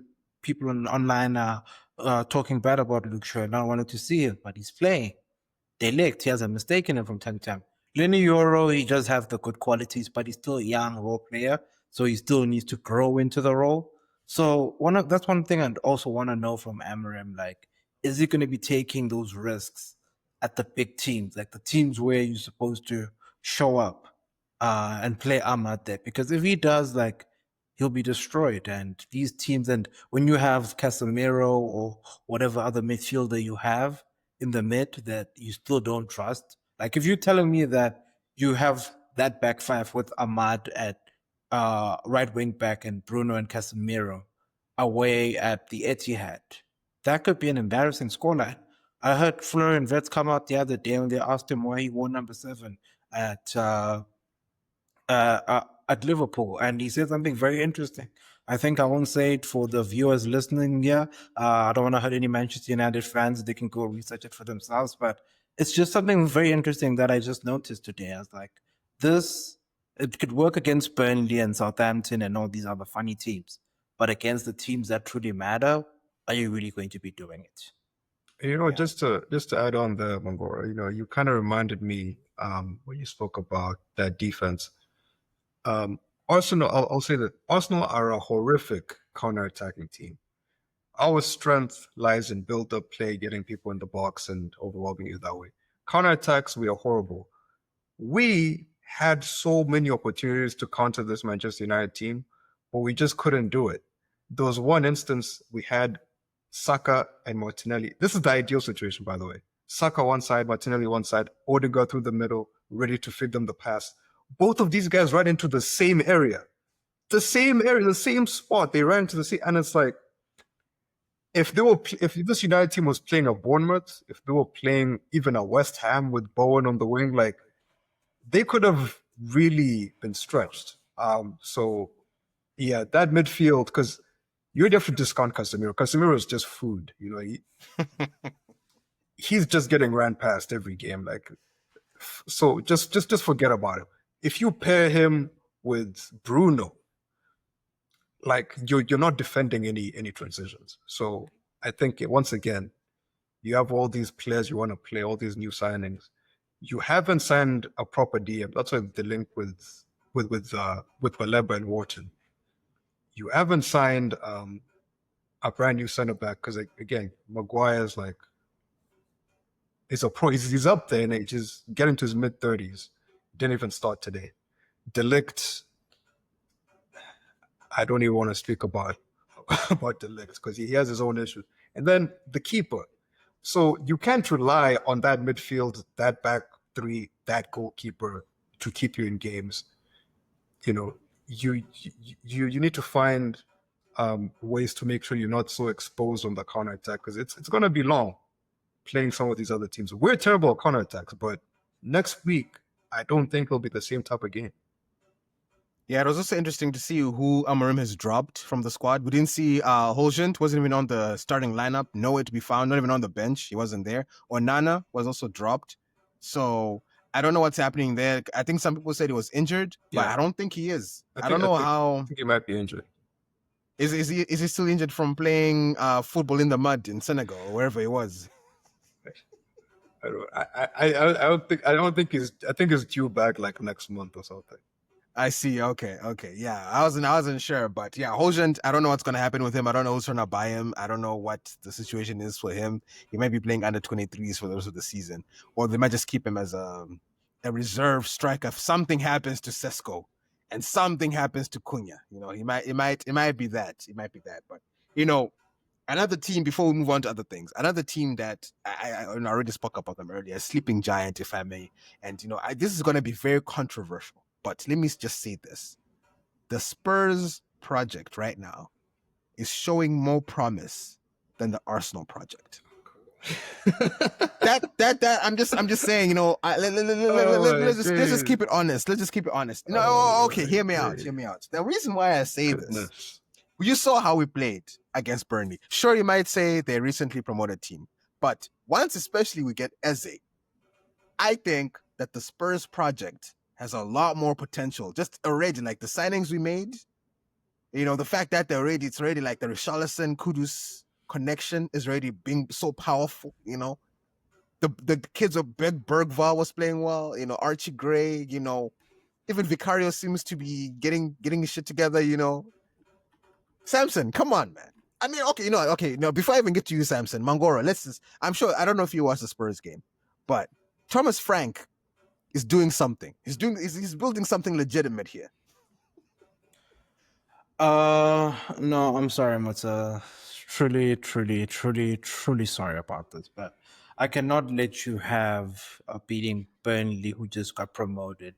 people online talking bad about Luke Shaw, not wanting to see him, but he's playing. They licked. He has a mistake in him from time to time. Lenny Euro, he does have the good qualities, but he's still a young role player, so he still needs to grow into the role. So that's one thing I'd also want to know from Amarim, like, is he going to be taking those risks at the big teams, like the teams where you're supposed to show up and play Ahmad there? Because if he does, like, he'll be destroyed. And these teams, and when you have Casemiro or whatever other midfielder you have in the mid that you still don't trust, like if you're telling me that you have that back five with Ahmad at right wing back and Bruno and Casemiro away at the Etihad, that could be an embarrassing scoreline. I heard Florian Wirtz come out the other day when they asked him why he wore number 7 at Liverpool, and he said something very interesting. I think I won't say it for the viewers listening here. I don't want to hurt any Manchester United fans. They can go research it for themselves. But it's just something very interesting that I just noticed today. I was like, this, it could work against Burnley and Southampton and all these other funny teams. But against the teams that truly matter, are you really going to be doing it? Just to add on the Mangora, you kind of reminded me when you spoke about that defense. Arsenal, I'll say that Arsenal are a horrific counter-attacking team. Our strength lies in build-up play, getting people in the box and overwhelming you that way. Counter-attacks, we are horrible. We had so many opportunities to counter this Manchester United team, but we just couldn't do it. There was one instance we had Saka and Martinelli. This is the ideal situation, by the way. Saka one side, Martinelli one side, Odegaard through the middle, ready to feed them the pass. Both of these guys ran into the same area. The same spot. They ran into the same, and it's like, if this United team was playing a Bournemouth, if they were playing even a West Ham with Bowen on the wing, like, they could have really been stretched. So yeah, that midfield, because you'd have to discount Casemiro. Casemiro is just food, he's just getting ran past every game. Like, so just forget about him. If you pair him with Bruno, like, you're not defending any transitions. So I think once again, you have all these players you want to play, all these new signings. You haven't signed a proper DM. That's why the link with Baleba and Wharton. You haven't signed a brand new center back because, like, again, Maguire's like, is a pro. He's up there in age. He's getting to his mid-30s. Didn't even start today. De Ligt, I don't even want to speak about De Ligt because he has his own issues. And then the keeper. So you can't rely on that midfield, that back three, that goalkeeper to keep you in games. You need to find ways to make sure you're not so exposed on the counterattack, because it's going to be long playing some of these other teams. We're terrible at counterattacks, but next week, I don't think it'll be the same type of game. Yeah, it was also interesting to see who Amarim has dropped from the squad. We didn't see Holjent, wasn't even on the starting lineup, nowhere to be found, not even on the bench. He wasn't there. Or Nana was also dropped. So I don't know what's happening there. I think some people said he was injured, but I don't think he is. I don't know how. I think he might be injured. Is he still injured from playing football in the mud in Senegal or wherever he was? I don't think I think he's due back like next month or something. I see. Okay. Yeah, I wasn't sure, but yeah, Holjent, I don't know what's going to happen with him. I don't know who's trying to buy him. I don't know what the situation is for him. He might be playing under 23s for the rest of the season, or they might just keep him as a reserve striker. If something happens to Sesko and something happens to Cunha, it might be that. It might be that. But another team, before we move on to other things, another team that I already spoke about them earlier, sleeping giant, if I may, and this is going to be very controversial. But let me just say this. The Spurs project right now is showing more promise than the Arsenal project. That I'm just saying, you know, let's just keep it honest. Let's just keep it honest. No, okay, hear me out. Hear me out. The reason why I say this, Goodness. you saw how we played against Burnley. Sure, you might say they're recently promoted team, but once especially we get Eze, I think that the Spurs project has a lot more potential. Just already, like the signings we made, you know, the fact that it's already like the Richarlison Kudus connection is already being so powerful, you know. The kids of Bergval was playing well, you know, Archie Gray, you know, even Vicario seems to be getting his shit together, you know. Samson, come on, man. I mean, okay, before I even get to you, Samson, Mangoro, I'm sure, I don't know if you watched the Spurs game, but Thomas Frank is doing something. He's building something legitimate here. No, I'm sorry, Mutsa. Truly sorry about this, but I cannot let you have a beating Burnley, who just got promoted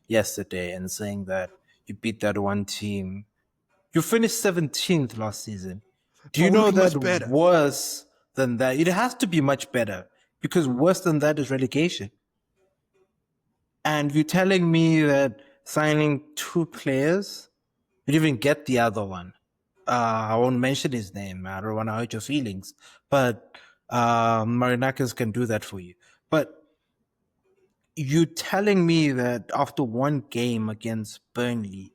yesterday, and saying that you beat that one team. You finished 17th last season. Do you But we're know looking much that better. worse than that? It has to be much better, because worse than that is relegation. And you're telling me that signing 2 players, you didn't even get the other one. I won't mention his name. I don't want to hurt your feelings. But Marinakis can do that for you. But you telling me that after one game against Burnley,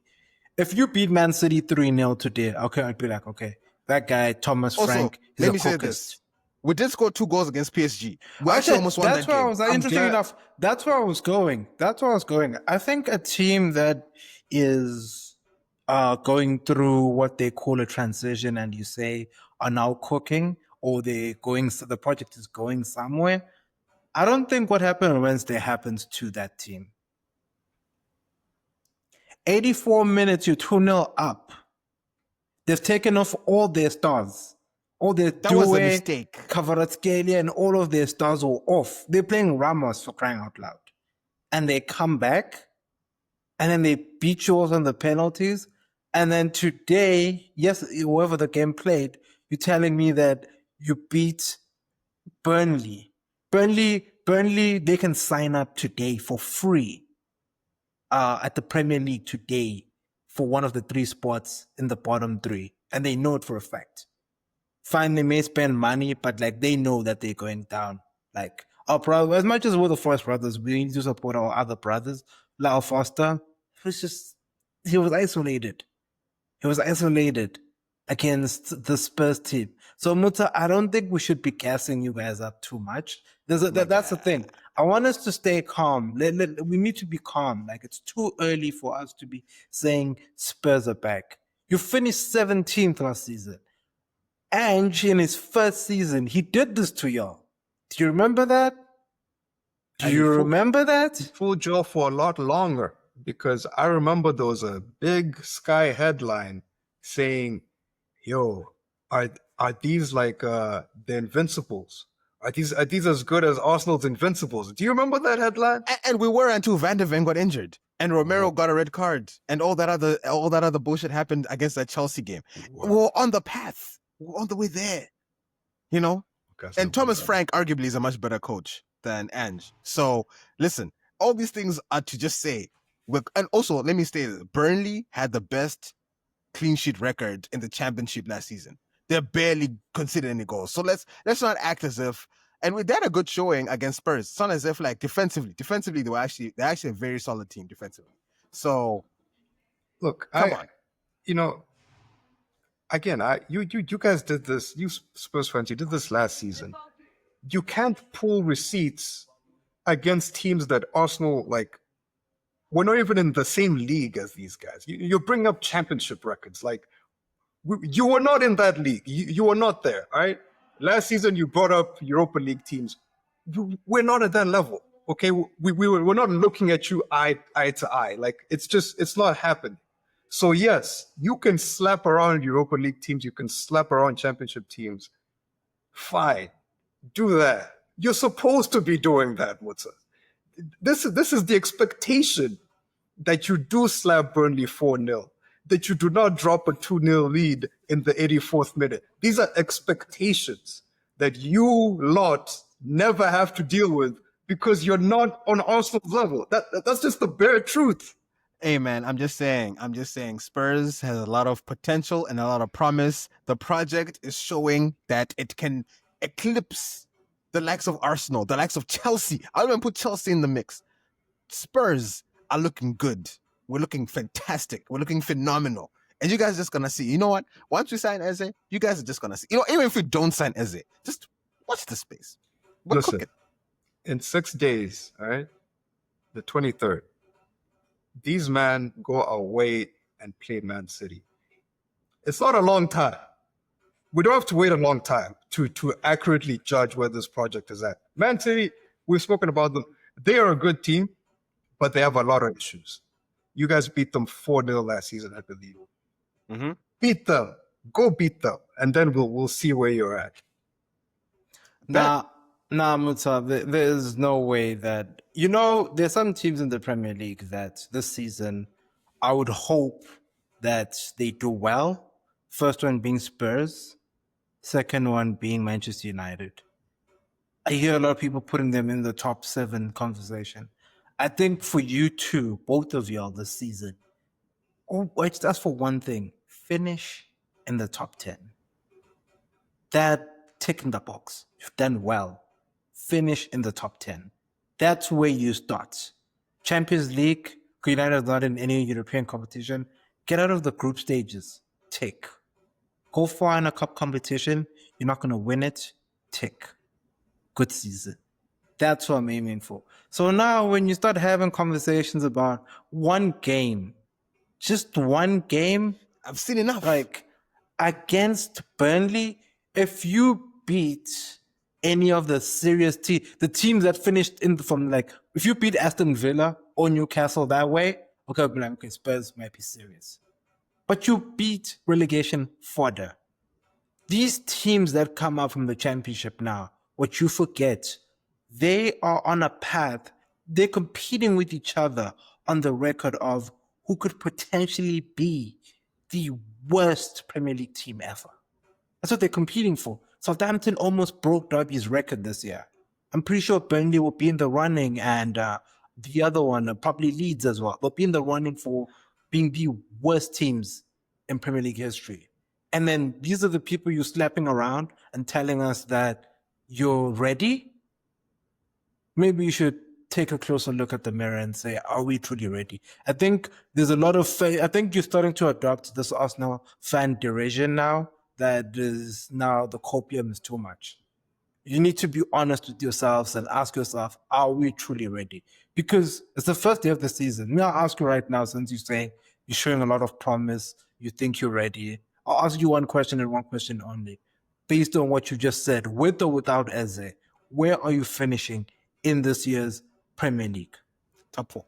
if you beat Man City 3-0 today, okay, I'd be like, okay, that guy, Thomas Also, Frank, is let a me say cookist. this. We did score 2 goals against PSG. We actually almost won that where game. I was interesting enough. That's where I was going. I think a team that is going through what they call a transition, and you say are now cooking, or the project is going somewhere. I don't think what happened on Wednesday happens to that team. 84 minutes, you're 2-0 up. They've taken off all their stars. All their That was a mistake. Kvaratskhelia, and all of their stars were off. They're playing Ramos, for crying out loud. And they come back, and then they beat you on the penalties. And then today, yes, whoever the game played, you're telling me that you beat Burnley. Burnley, they can sign up today for free at the Premier League today for one of the 3 spots in the bottom 3. And they know it for a fact. Fine, they may spend money, but like they know that they're going down. Like our brother, as much as we're the Forest brothers, we need to support our other brothers. Lau Foster, he was isolated. He was isolated against the Spurs team. So Muta, I don't think we should be gassing you guys up too much. That's the thing. I want us to stay calm. We need to be calm. Like it's too early for us to be saying Spurs are back. You finished 17th last season. And in his first season, he did this to y'all. Do you remember that? Do you remember that? Fooled you for a lot longer, because I remember there was a big Sky headline saying, "Yo, are these like the Invincibles? Are these as good as Arsenal's Invincibles?" Do you remember that headline? And we were until Van de Ven got injured and Romero got a red card and all that other bullshit happened against that Chelsea game. We were on the path. We were on the way there. You know? And Thomas Frank arguably is a much better coach than Ange. So listen, all these things are to just say. And also, let me say this, Burnley had the best clean sheet record in the championship last season. They're barely conceded any goals. So let's not act as if. And we did a good showing against Spurs. It's not as if like defensively they're actually a very solid team defensively. So look, come on. You know, again, you guys did this. You Spurs fans, you did this last season. You can't pull receipts against teams that Arsenal, like, we're not even in the same league as these guys. You bring up championship records. Like, you were not in that league. You were not there, all right? Last season, you brought up Europa League teams. We're not at that level, okay? We're not looking at you eye to eye. Like, it's not happening. So, yes, you can slap around Europa League teams. You can slap around championship teams. Fine. Do that. You're supposed to be doing that, Mutsa. This is the expectation, that you do slap Burnley 4-0, that you do not drop a 2-0 lead in the 84th minute. These are expectations. that you lot never have to deal with because you're not on Arsenal's level. That's just the bare truth. Hey man, I'm just saying. Spurs has a lot of potential and a lot of promise. The project is showing that it can eclipse the likes of Arsenal, the likes of Chelsea. I'll even put Chelsea in the mix. Spurs are looking good. We're looking fantastic. We're looking phenomenal. And you guys are just gonna see. You know what? Once we sign Eze, you guys are just gonna see. You know, even if we don't sign Eze, just watch the space. We're Listen, cooking. in 6 days, all right, the 23rd, these men go away and play Man City. It's not a long time. We don't have to wait a long time to accurately judge where this project is at. Man City, we've spoken about them. They are a good team, but they have a lot of issues. You guys beat them 4-0 last season, I believe. Mm-hmm. Beat them. Go beat them. And then we'll see where you're at. Nah, Muta, there's no way that, there's some teams in the Premier League that this season I would hope that they do well. First one being Spurs, second one being Manchester United. I hear a lot of people putting them in the top 7 conversation. I think for you two, both of y'all this season, that's for one thing, finish in the top 10. That tick in the box. You've done well. Finish in the top 10. That's where you start. Champions League, United is not in any European competition. Get out of the group stages. Tick. Go far in a cup competition. You're not going to win it. Tick. Good season. That's what I'm aiming for. So now when you start having conversations about one game, just one game, I've seen enough. like against Burnley, if you beat any of the serious the teams that finished in from if you beat Aston Villa or Newcastle that way, okay, I'll be like, okay, Spurs might be serious. But you beat relegation fodder. These teams that come out from the championship now, what you forget, they are on a path. They're competing with each other on the record of who could potentially be the worst Premier League team ever. That's what they're competing for. Southampton almost broke Derby's record this year. I'm pretty sure Burnley will be in the running, and the other one, probably Leeds as well. They'll be in the running for being the worst teams in Premier League history. And then these are the people you're slapping around and telling us that you're ready. Maybe you should take a closer look at the mirror and say, are we truly ready? I think there's a lot of I think you're starting to adopt this Arsenal fan derision now, that is now the copium is too much. You need to be honest with yourselves and ask yourself, are we truly ready? Because it's the first day of the season. I'll ask you right now, since you say you're showing a lot of promise, you think you're ready. I'll ask you one question and one question only. Based on what you just said, with or without Eze, where are you finishing in this year's Premier League? Top 4.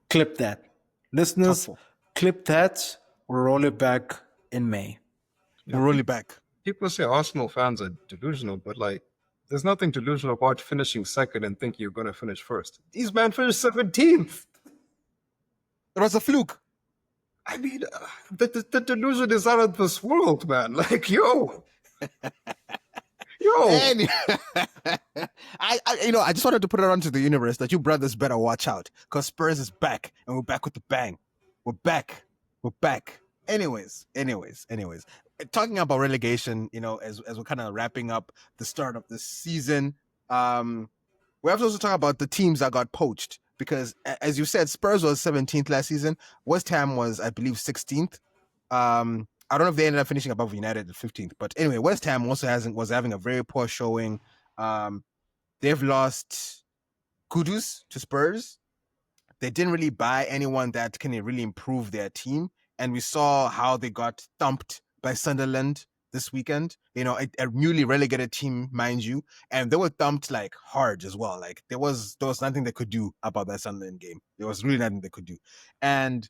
Clip that. Listeners, Top 4. clip that. We'll roll it back in May. We'll roll it back. People say Arsenal fans are delusional, but there's nothing delusional about finishing second and thinking you're going to finish first. These men finished 17th. It was a fluke. I mean, the delusion is out of this world, man. Yo. And, I just wanted to put it onto the universe that you brothers better watch out, because Spurs is back, and we're back with the bang. We're back. Anyways, talking about relegation, as we're kind of wrapping up the start of this season, we have to also talk about the teams that got poached, because as you said, Spurs was 17th last season. West Ham was, I believe, 16th. I don't know if they ended up finishing above United at 15th, but anyway, West Ham also was having a very poor showing. They've lost Kudus to Spurs. They didn't really buy anyone that can really improve their team, and we saw how they got thumped by Sunderland this weekend. A newly relegated team, mind you, and they were thumped hard as well. There was nothing they could do about that Sunderland game. There was really nothing they could do, and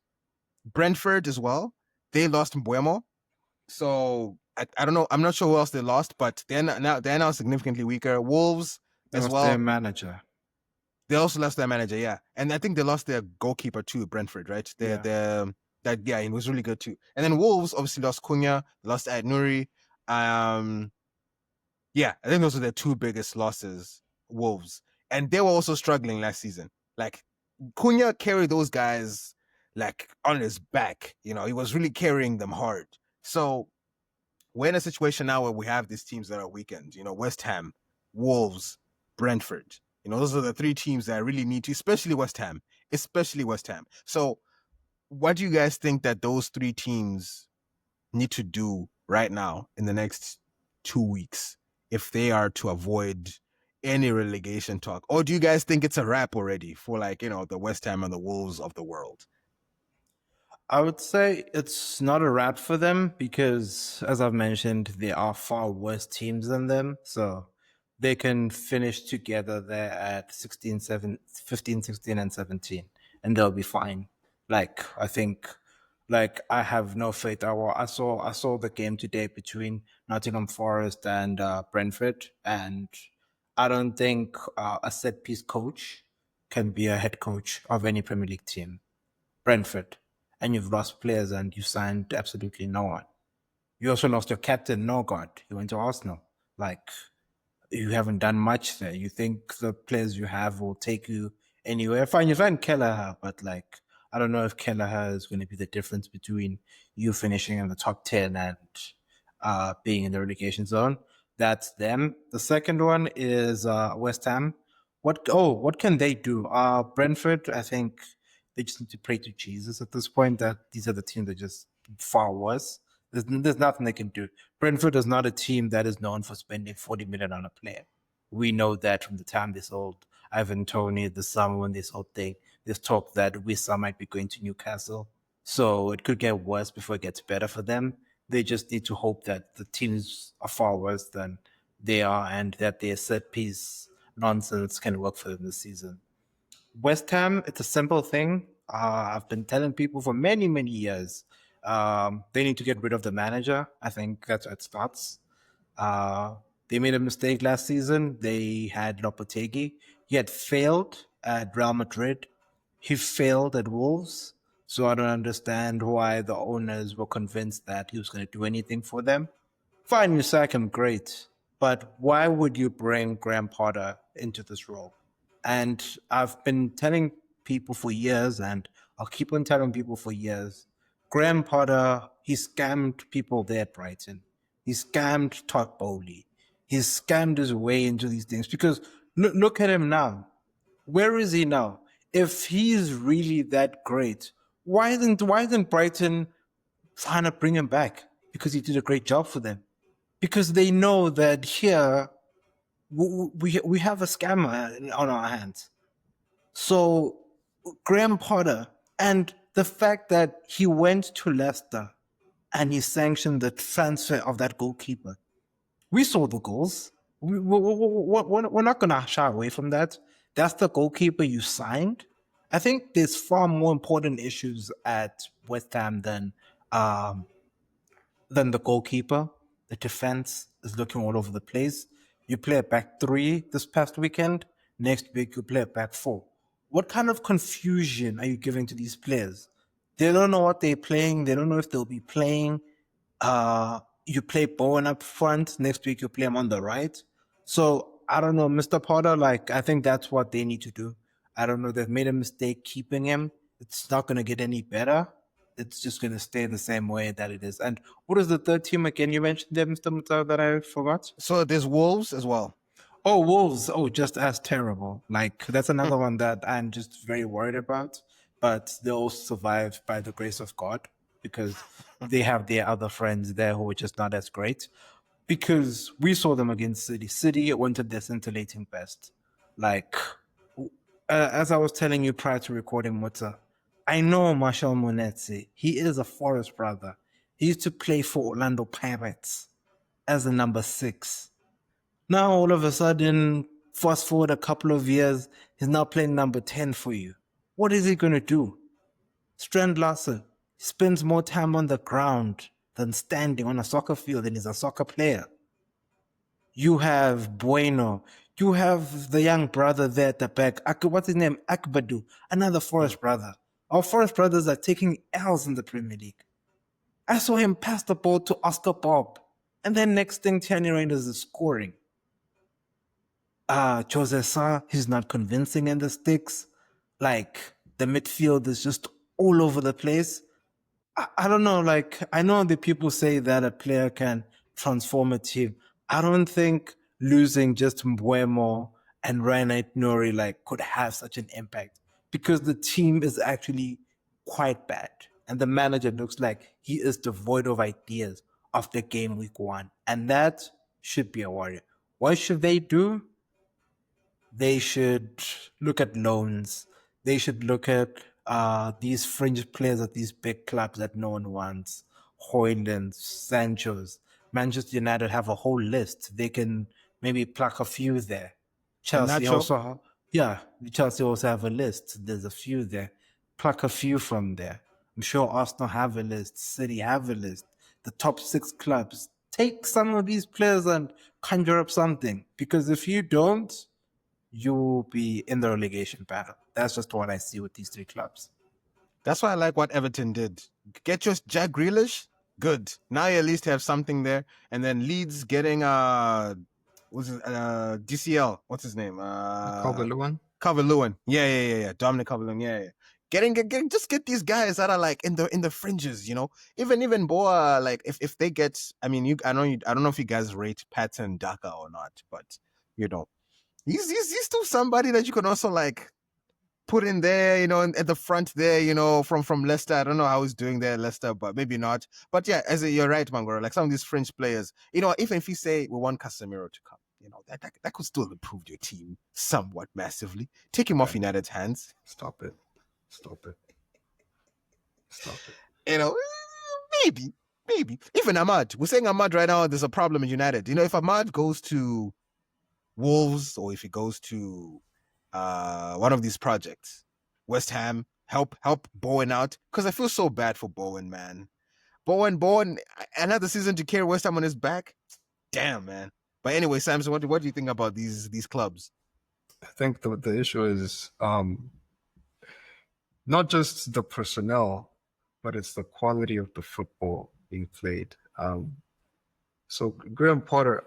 Brentford as well. They lost Mbuemo. So I don't know. I'm not sure who else they lost, but they're now significantly weaker. Wolves as well. Their manager. They also lost their manager, yeah, and I think they lost their goalkeeper too, Brentford, right? He was really good too. And then Wolves obviously lost Cunha, they lost Ed Nuri. Yeah, I think those are their two biggest losses, Wolves. And they were also struggling last season. Like Cunha carried those guys like on his back. You know, he was really carrying them hard. So we're in a situation now where we have these teams that are weakened. You know, West Ham, Wolves, Brentford. You know, those are the three teams that really need to, especially West Ham. Especially West Ham. So what do you guys think that those three teams need to do right now in the next 2 weeks if they are to avoid any relegation talk? Or do you guys think it's a wrap already for, like, you know, the West Ham and the Wolves of the world? I would say it's not a wrap for them because, as I've mentioned, there are far worse teams than them. So they can finish together there at 16, 7, 15, 16, and 17, and they'll be fine. Like, I think, like, I have no faith. I saw the game today between Nottingham Forest and Brentford, and I don't think a set piece coach can be a head coach of any Premier League team. Brentford, and you've lost players and you signed absolutely no one. You also lost your captain, Norgard. He went to Arsenal. Like, you haven't done much there. You think the players you have will take you anywhere. Fine, you find Kelleher, but like, I don't know if Kelleher is going to be the difference between you finishing in the top 10 and being in the relegation zone. That's them. The second one is West Ham. What can they do? Brentford, I think they just need to pray to Jesus at this point that these are the teams that are just far worse. There's nothing they can do. Brentford is not a team that is known for spending 40 million on a player. We know that from the time they sold Ivan Toney, the summer when they sold there's talk that Wissa might be going to Newcastle. So it could get worse before it gets better for them. They just need to hope that the teams are far worse than they are and that their set piece nonsense can work for them this season. West Ham, it's a simple thing. I've been telling people for many, many years they need to get rid of the manager. I think that's where it starts. They made a mistake last season. They had Lopetegui. He had failed at Real Madrid. He failed at Wolves. So I don't understand why the owners were convinced that he was going to do anything for them. Fine, you sack him, great. But why would you bring Graham Potter into this role? And I've been telling people for years, and I'll keep on telling people for years, Graham Potter, he scammed people there at Brighton. He scammed Todd Bowley. He scammed his way into these things because look at him now. Where is he now? If he's really that great, why isn't Brighton trying to bring him back? Because he did a great job for them. Because they know that here we have a scammer on our hands. So Graham Potter, and the fact that he went to Leicester and he sanctioned the transfer of that goalkeeper. We saw the goals. We're not going to shy away from that. That's the goalkeeper you signed. I think there's far more important issues at West Ham than the goalkeeper. The defense is looking all over the place. You play a back three this past weekend. Next week, you play a back four. What kind of confusion are you giving to these players? They don't know what they're playing. They don't know if they'll be playing. You play Bowen up front. Next week, you play him on the right. So I don't know, Mr. Potter. Like, I think that's what they need to do. I don't know. They've made a mistake keeping him. It's not going to get any better. It's just going to stay the same way that it is. And what is the third team again? You mentioned there, Mr. Mutar, that I forgot. So there's Wolves as well. Oh, Wolves. Oh, just as terrible. Like, that's another one that I'm just very worried about. But they'll survive by the grace of God because they have their other friends there who are just not as great. Because we saw them against City. City went at their scintillating best. Like, as I was telling you prior to recording, Muta, I know Marshall Monetzi. He is a Forest brother. He used to play for Orlando Pirates as a number 6. Now, all of a sudden, fast forward a couple of years, he's now playing number 10 for you. What is he going to do? Strand Larsen spends more time on the ground than standing on a soccer field and he's a soccer player. You have Bueno. You have the young brother there at the back. What's his name? Akbadu, another Forest brother. Our Forest brothers are taking L's in the Premier League. I saw him pass the ball to Oscar Bob. And then next thing, Tierney Reinders is scoring. Jose Sa, he's not convincing in the sticks. Like the midfield is just all over the place. I don't know. Like I know that people say that a player can transform a team. I don't think losing just Mbuemo and Ryan Nori like could have such an impact because the team is actually quite bad, and the manager looks like he is devoid of ideas after game week 1, and that should be a worry. What should they do? They should look at loans. They should look at these fringe players at these big clubs that no one wants. Hoyland, Sancho's. Manchester United have a whole list. They can maybe pluck a few there. And Chelsea Nacho. also, yeah, Chelsea also have a list. There's a few there. Pluck a few from there. I'm sure Arsenal have a list. City have a list. The top 6 clubs. Take some of these players and conjure up something. Because if you don't, you'll be in the relegation battle. That's just what I see with these 3 clubs. That's why I like what Everton did. Get your Jack Grealish, good. Now you at least have something there. And then Leeds getting DCL. What's his name? Calvert-Lewin. Calvert-Lewin. Yeah. Dominic Calvert-Lewin. Yeah. Just get these guys that are like in the fringes, you know. Even Boa, like if they get, I mean, I don't know if you guys rate Patton Daka or not, but you know, he's still somebody that you can also like put in there, you know, at the front there, you know, from Leicester. I don't know how he's doing there at Leicester, but maybe not. But yeah, you're right, Mangoro. Like some of these French players, you know, even if you say we want Casemiro to come, you know, that could still improve your team somewhat massively. Take him off United's hands. Stop it. You know, maybe. Even Ahmad. We're saying Ahmad right now, there's a problem in United. You know, if Ahmad goes to Wolves or if he goes to one of these projects, West Ham, help Bowen out, because I feel so bad for Bowen, man. Bowen, another season to carry West Ham on his back. Damn, man. But anyway, Samson, what do you think about these clubs? I think the issue is not just the personnel, but it's the quality of the football being played. So Graham Potter,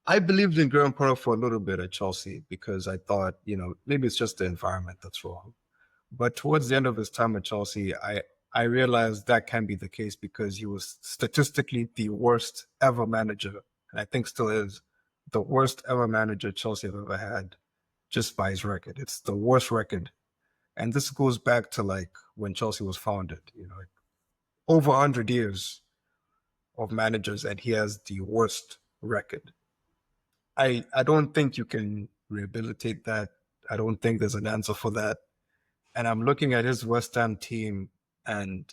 I believed in Graham Potter for a little bit at Chelsea because I thought, you know, maybe it's just the environment that's wrong. But towards the end of his time at Chelsea, I realized that can be the case because he was statistically the worst ever manager, and I think still is the worst ever manager Chelsea have ever had, just by his record. It's the worst record. And this goes back to like when Chelsea was founded, you know, like over 100 years of managers, and he has the worst record. I don't think you can rehabilitate that. I don't think there's an answer for that. And I'm looking at his West Ham team, and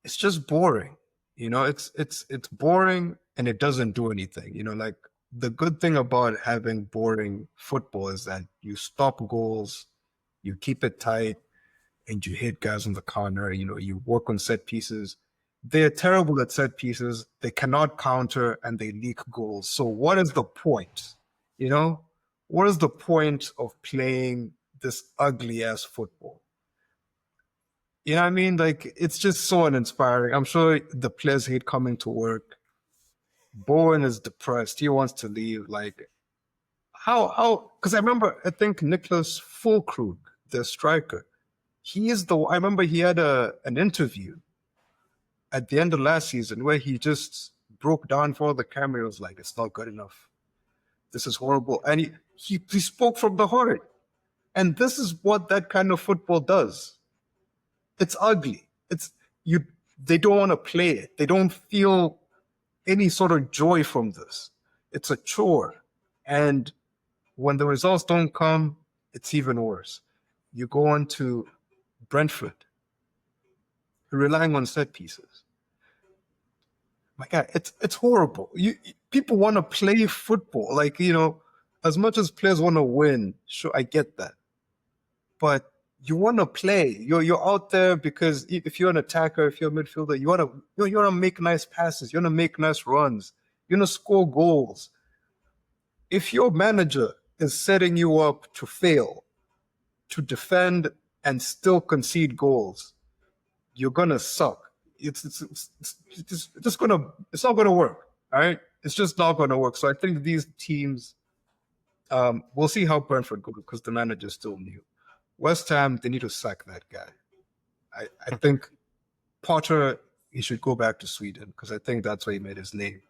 it's just boring. You know, it's boring, and it doesn't do anything. You know, like the good thing about having boring football is that you stop goals, you keep it tight, and you hit guys on the corner. You know, you work on set pieces. They're terrible at set pieces. They cannot counter, and they leak goals. So what is the point? You know, what is the point of playing this ugly ass football? You know what I mean? Like, it's just so uninspiring. I'm sure the players hate coming to work. Bowen is depressed. He wants to leave. Like, how? Because I think Nicholas Fulkrug, the striker, I remember he had an interview at the end of last season where he just broke down for the camera. He was like, it's not good enough. This is horrible. And he spoke from the heart. And this is what that kind of football does. It's ugly. They don't want to play it. They don't feel any sort of joy from this. It's a chore. And when the results don't come, it's even worse. You go on to Brentford, relying on set pieces. My God, it's horrible. People want to play football. Like, you know, as much as players want to win, sure, I get that. But you want to play. You're out there because if you're an attacker, if you're a midfielder, you want to make nice passes. You want to make nice runs. You want to score goals. If your manager is setting you up to fail, to defend and still concede goals, you're gonna suck. It's not gonna work. All right, it's just not gonna work. So I think these teams We'll see how Brentford go because the manager's still new. West Ham, they need to sack that guy. I think Potter, he should go back to Sweden because I think that's where he made his name.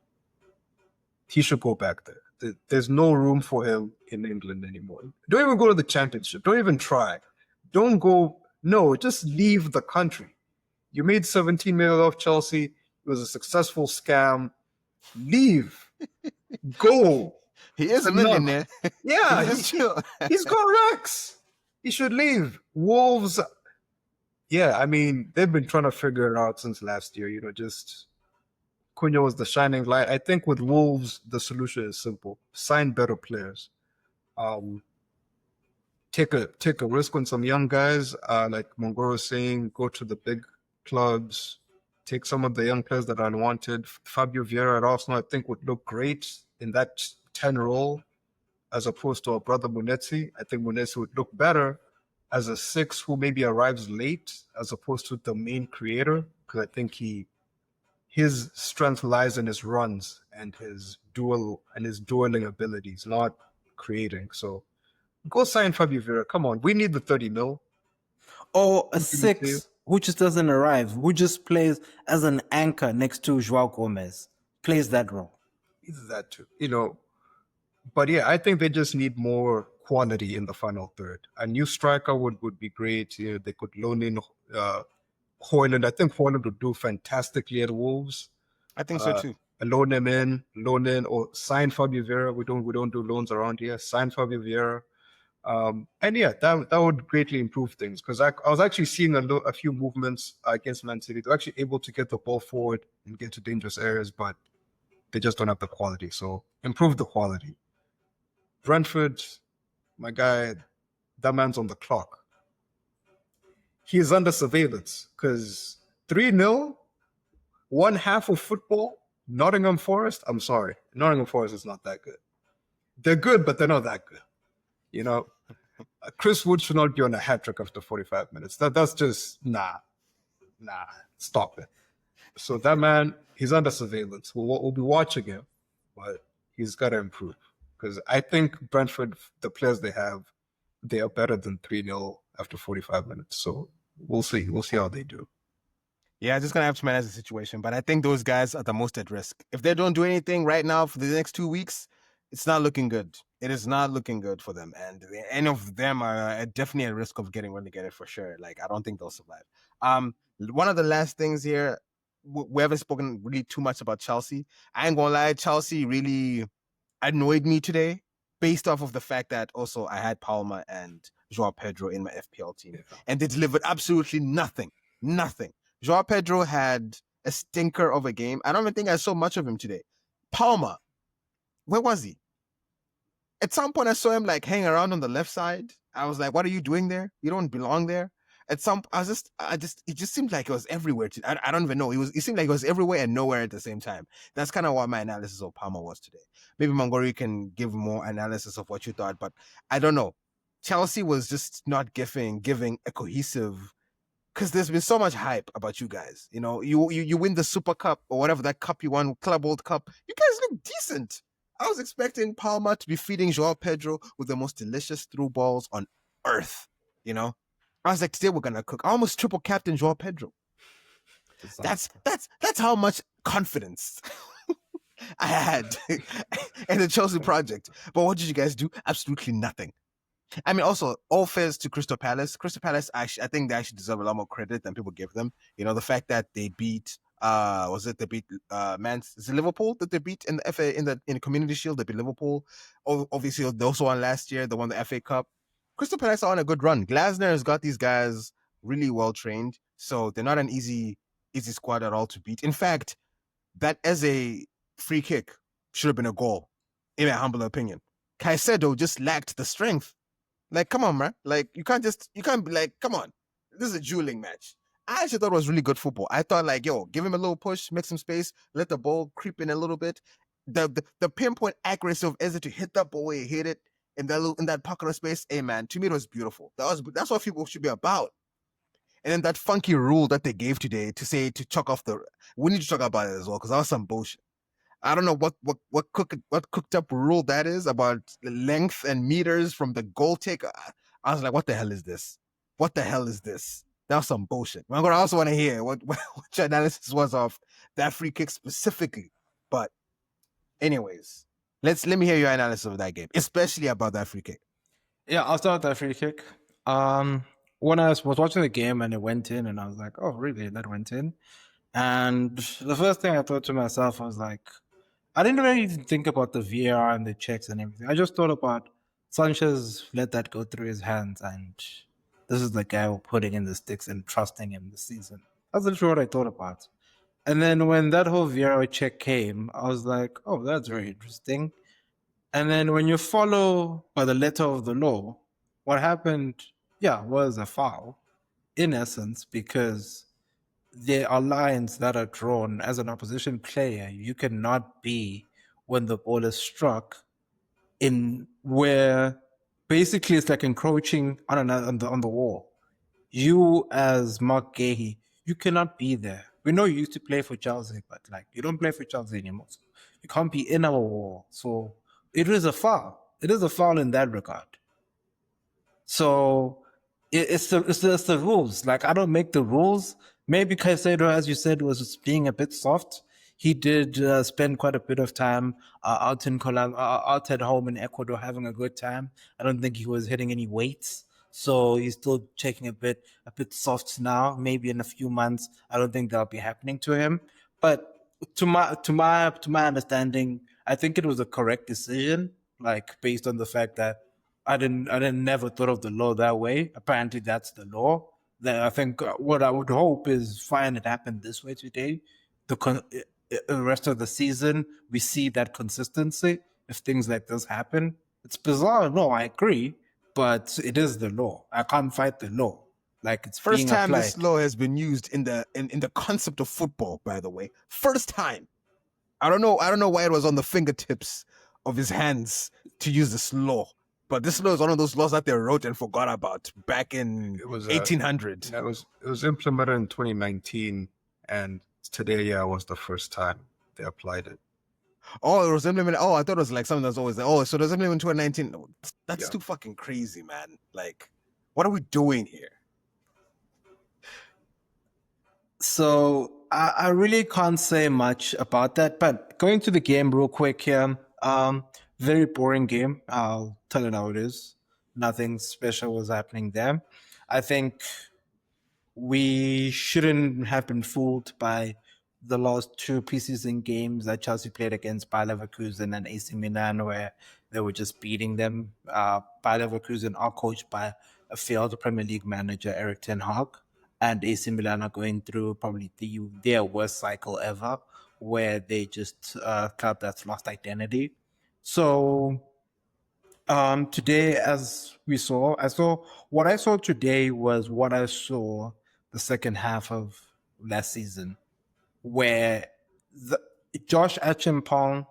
He should go back there. There's no room for him in England anymore. Don't even go to the championship. Don't even try. Don't go. No, just leave the country. You made 17 million off Chelsea. It was a successful scam. Leave. Go. He is a Enough. millionaire. Yeah, That's true. he's got racks. He should leave. Wolves. Yeah, I mean, they've been trying to figure it out since last year. Just Cunha was the shining light. I think with Wolves, the solution is simple: sign better players. Take a risk on some young guys, like Mongoro was saying. Go to the big clubs. Take some of the young players that are unwanted. Fabio Vieira at Arsenal, I think, would look great in that 10 role, as opposed to our brother Munetsi. I think Munetsi would look better as a 6 who maybe arrives late, as opposed to the main creator, because I think his strength lies in his runs and his dueling abilities, not creating. So go sign Fabio Vieira. Come on, we need the 30 mil. Or a 6 who just doesn't arrive, who just plays as an anchor next to Joao Gomez, plays that role. Either that too, But yeah, I think they just need more quality in the final third. A new striker would be great. They could loan in Højlund. I think Højlund would do fantastically at Wolves. I think so too. Loan in, or sign Fabio Vieira. We don't do loans around here. Sign Fabio Vieira. And yeah, that would greatly improve things, because I was actually seeing a few movements against Man City. They're actually able to get the ball forward and get to dangerous areas, but they just don't have the quality. So improve the quality. Brentford, my guy, that man's on the clock. He is under surveillance because 3-0, one half of football, Nottingham Forest. I'm sorry, Nottingham Forest is not that good. They're good, but they're not that good. Chris Wood should not be on a hat trick after 45 minutes. That's just nah, stop it. So that man, he's under surveillance. We'll be watching him, but he's got to improve, because I think Brentford, the players they have, they are better than 3-0 after 45 minutes. So we'll see. We'll see how they do. Yeah, just going to have to manage the situation. But I think those guys are the most at risk. If they don't do anything right now for the next 2 weeks, it's not looking good. It is not looking good for them. And any of them are definitely at risk of getting relegated for sure. Like, I don't think they'll survive. One of the last things here, we haven't spoken really too much about Chelsea. I ain't going to lie, Chelsea really annoyed me today, based off of the fact that also I had Palma and Joao Pedro in my FPL team. Yeah. And they delivered absolutely nothing. Joao Pedro had a stinker of a game. I don't even think I saw much of him today. Palma, where was he? At some point, I saw him like hanging around on the left side. I was like, "What are you doing there? You don't belong there." At some, it just seemed like it was everywhere. I don't even know. It seemed like it was everywhere and nowhere at the same time. That's kind of what my analysis of Palma was today. Maybe Mongori can give more analysis of what you thought, but I don't know. Chelsea was just not giving a cohesive. Because there's been so much hype about you guys. You win the Super Cup or whatever that cup you won, Club World Cup. You guys look decent. I was expecting Palma to be feeding Joao Pedro with the most delicious through balls on earth. I was like, today we're gonna cook. I almost triple captain Joao Pedro. That's how much confidence I had in the Chelsea project. But what did you guys do? Absolutely nothing. I mean, also, all fares to Crystal Palace. Crystal Palace, I think they actually deserve a lot more credit than people give them. The fact that they beat, is it Liverpool that they beat in the FA in the Community Shield? They beat Liverpool. Obviously, they also won last year. They won the FA Cup. Crystal Palace are on a good run. Glasner has got these guys really well trained, so they're not an easy squad at all to beat. In fact, that as a free kick should have been a goal, in my humble opinion. Caicedo just lacked the strength. Like, come on, man. Like, you can't be like, come on. This is a dueling match. I actually thought it was really good football. I thought, like, yo, give him a little push, make some space, let the ball creep in a little bit. The pinpoint accuracy of Eze to hit that ball where he hit it in that pocket of space, hey, man, to me, it was beautiful. That's what football should be about. And then that funky rule that they gave today to chalk off we need to talk about it as well, because that was some bullshit. I don't know what cooked up rule that is about length and meters from the goal take. I was like, what the hell is this? What the hell is this? That was some bullshit. I also want to hear what your analysis was of that free kick specifically. But anyways, let me hear your analysis of that game, especially about that free kick. Yeah, I'll start with that free kick. When I was watching the game and it went in, and I was like, oh, really? That went in? And the first thing I thought to myself was like, I didn't really even think about the VAR and the checks and everything. I just thought about Sanchez let that go through his hands, and this is the guy who putting in the sticks and trusting him this season. That's literally what I thought about. And then when that whole VAR check came, I was like, oh, that's very interesting. And then when you follow by the letter of the law, what happened, was a foul, in essence, because there are lines that are drawn as an opposition player. You cannot be when the ball is struck in where basically it's like encroaching on the wall. You as Mark Gahey, you cannot be there. We know you used to play for Chelsea, but like you don't play for Chelsea anymore. So you can't be in our wall. So it is a foul. It is a foul in that regard. So it's the rules. Like I don't make the rules. Maybe Caicedo, as you said, was just being a bit soft. He did spend quite a bit of time out at home in Ecuador having a good time. I don't think he was hitting any weights, so he's still taking a bit soft now. Maybe in a few months, I don't think that'll be happening to him. But to my understanding, I think it was a correct decision, like based on the fact that I didn't never thought of the law that way. Apparently, that's the law. That I think what I would hope is fine. It happened this way today. The rest of the season, we see that consistency. If things like this happen, it's bizarre. No, I agree, but it is the law. I can't fight the law. Like it's First being time applied. this law has been used in the concept of football, by the way. First time. I don't know why it was on the fingertips of his hands to use this law. But this law is one of those laws that they wrote and forgot about back in It was 1800. It was implemented in 2019, and today was the first time they applied it. Oh, it was implemented. Oh, I thought it was like something that's always like, oh, so it was implemented in 2019. No, that's too fucking crazy, man. Like, what are we doing here? So I really can't say much about that. But going to the game real quick here, very boring game. I'll tell it how it is. Nothing special was happening there. I think we shouldn't have been fooled by the last two preseason games that Chelsea played against Bayer Leverkusen and AC Milan, where they were just beating them. Bayer Leverkusen are coached by a failed Premier League manager, Eric Ten Hag, and AC Milan are going through probably their worst cycle ever, where they just a club that's lost identity. So today, as we saw, what I saw today was what I saw the second half of last season, where Josh Achimpong,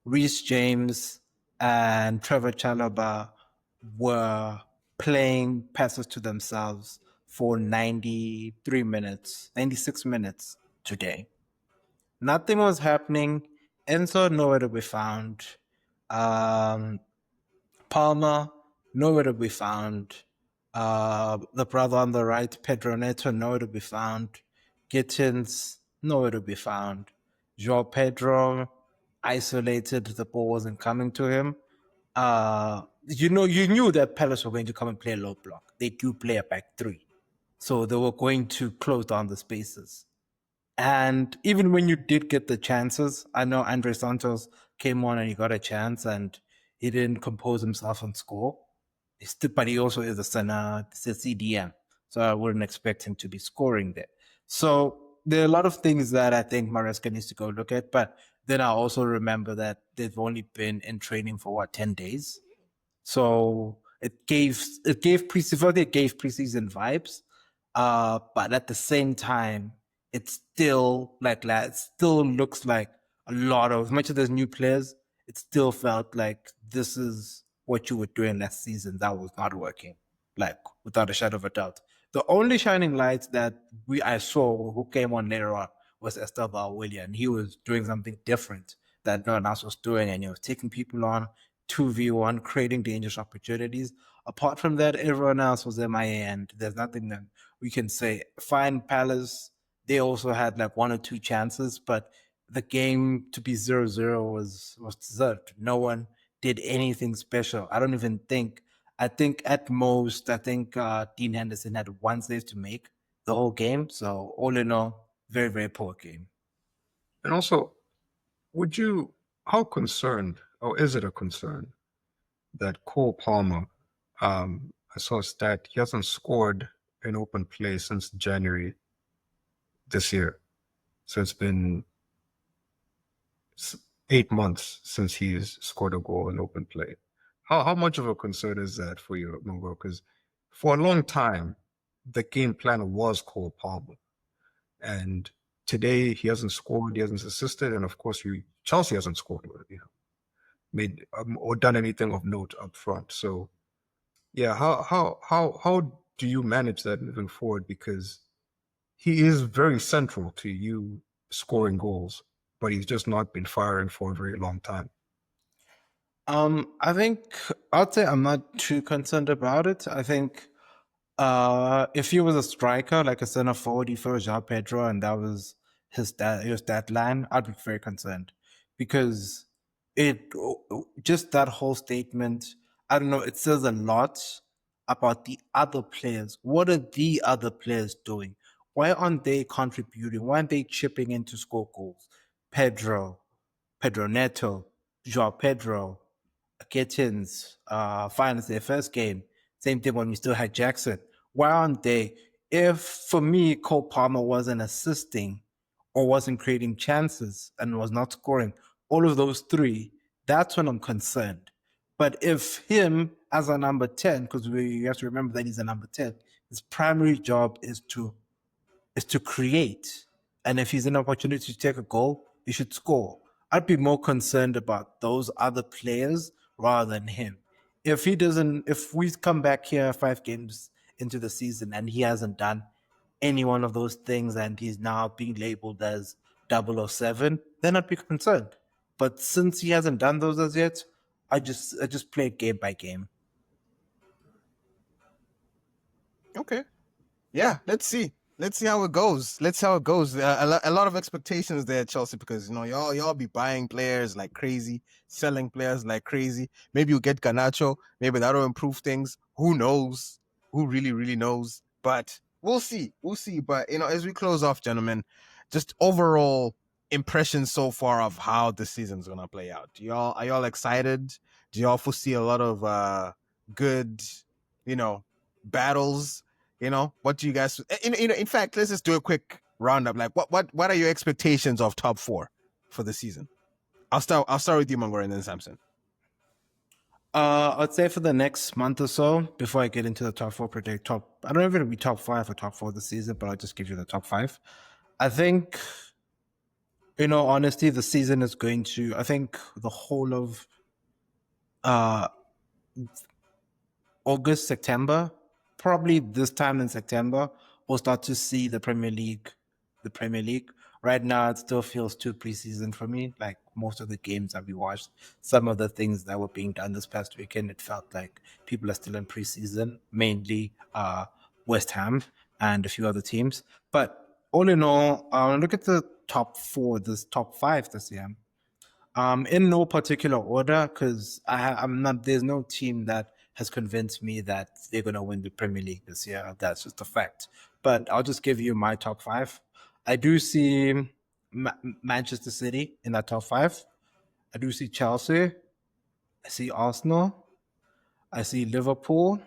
Reece James, and Trevor Chalobah were playing passes to themselves for 93 minutes, 96 minutes today. Nothing was happening. Enzo nowhere to be found. Palmer nowhere to be found. The brother on the right, Pedro Neto, nowhere to be found. Gittins, nowhere to be found. Joao Pedro, isolated, the ball wasn't coming to him. You knew that Palace were going to come and play a low block. They do play a back three. So they were going to close down the spaces. And even when you did get the chances, I know Andre Santos came on and he got a chance and he didn't compose himself and score. But he also is a CDM. So I wouldn't expect him to be scoring there. So there are a lot of things that I think Maresca needs to go look at. But then I also remember that they've only been in training for 10 days. So it gave preseason vibes. But at the same time, it still looks like a lot of, as much as there's new players, it still felt like this is what you were doing last season that was not working, like without a shadow of a doubt. The only shining light that I saw who came on later on was Esteban William. He was doing something different that no one else was doing, and he was taking people on 2v1, creating dangerous opportunities. Apart from that, everyone else was MIA, and there's nothing that we can say. Fine, Palace, they also had like one or two chances, but the game to be 0-0 was deserved. No one did anything special. I don't even think. I think at most, Dean Henderson had one save to make the whole game. So all in all, very very poor game. And also, how concerned, or is it a concern, that Cole Palmer, I saw a stat, he hasn't scored in open play since January this year. So it's been 8 months since he's scored a goal in open play. How much of a concern is that for you, Mungo? Because for a long time, the game plan was Cole Palmer. And today he hasn't scored, he hasn't assisted, and of course Chelsea hasn't scored, made or done anything of note up front. So yeah, how do you manage that moving forward? Because he is very central to you scoring goals, but he's just not been firing for a very long time. I think I'd say I'm not too concerned about it. I think if he was a striker, like a center forward, for João Pedro, and that was his stat line, I'd be very concerned because it just that whole statement. I don't know. It says a lot about the other players. What are the other players doing? Why aren't they contributing? Why aren't they chipping in to score goals? Pedro Neto, João Pedro, Kittens, finals their first game. Same thing when we still had Jackson. Why aren't they? If for me, Cole Palmer wasn't assisting or wasn't creating chances and was not scoring, all of those three, that's when I'm concerned. But if him as a number 10, because we have to remember that he's a number 10, his primary job is to create. And if he's an opportunity to take a goal, he should score. I'd be more concerned about those other players rather than him. If we come back here 5 games into the season and he hasn't done any one of those things and he's now being labeled as 007, then I'd be concerned. But since he hasn't done those as yet, I just play game by game. Okay. Yeah, let's see. Let's see how it goes. Let's see how it goes. A lot of expectations there at Chelsea because y'all be buying players like crazy, selling players like crazy. Maybe you get Garnacho. Maybe that'll improve things. Who knows? Who really knows? But we'll see. We'll see. But as we close off, gentlemen, just overall impressions so far of how the season's gonna play out. Are y'all excited? Do y'all foresee a lot of good, battles? What do you guys? In fact, let's just do a quick roundup. Like, what are your expectations of top 4 for the season? I'll start with you, Mangor, and then Samson. I'd say for the next month or so, before I get into the top 4, I don't know if it'll be top 5 or top 4 this season, but I'll just give you the top 5. I think, honestly, the season is going to. I think the whole of August, September, probably this time in September, we'll start to see the Premier League. Right now, it still feels too preseason for me. Like most of the games that we watched, some of the things that were being done this past weekend, it felt like people are still in preseason, mainly West Ham and a few other teams. But all in all, look at the top 5 this year. In no particular order, because I'm not. There's no team that has convinced me that they're gonna win the Premier League this year. That's just a fact. But I'll just give you my top 5. I do see Manchester City in that top 5. I do see Chelsea. I see Arsenal. I see Liverpool.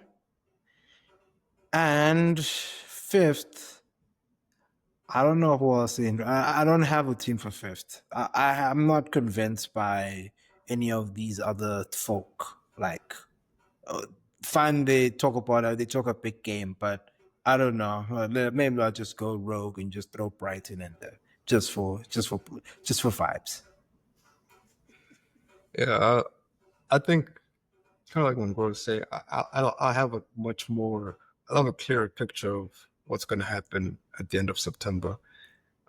And 5th, I don't know who else in. I don't have a team for 5th. I'm not convinced by any of these other folk. Like, fine, they talk a big game, but I don't know. Maybe I'll just go rogue and just throw Brighton in there just for vibes. Yeah, I think kind of like when Gordon say, I have a clearer picture of what's going to happen at the end of September.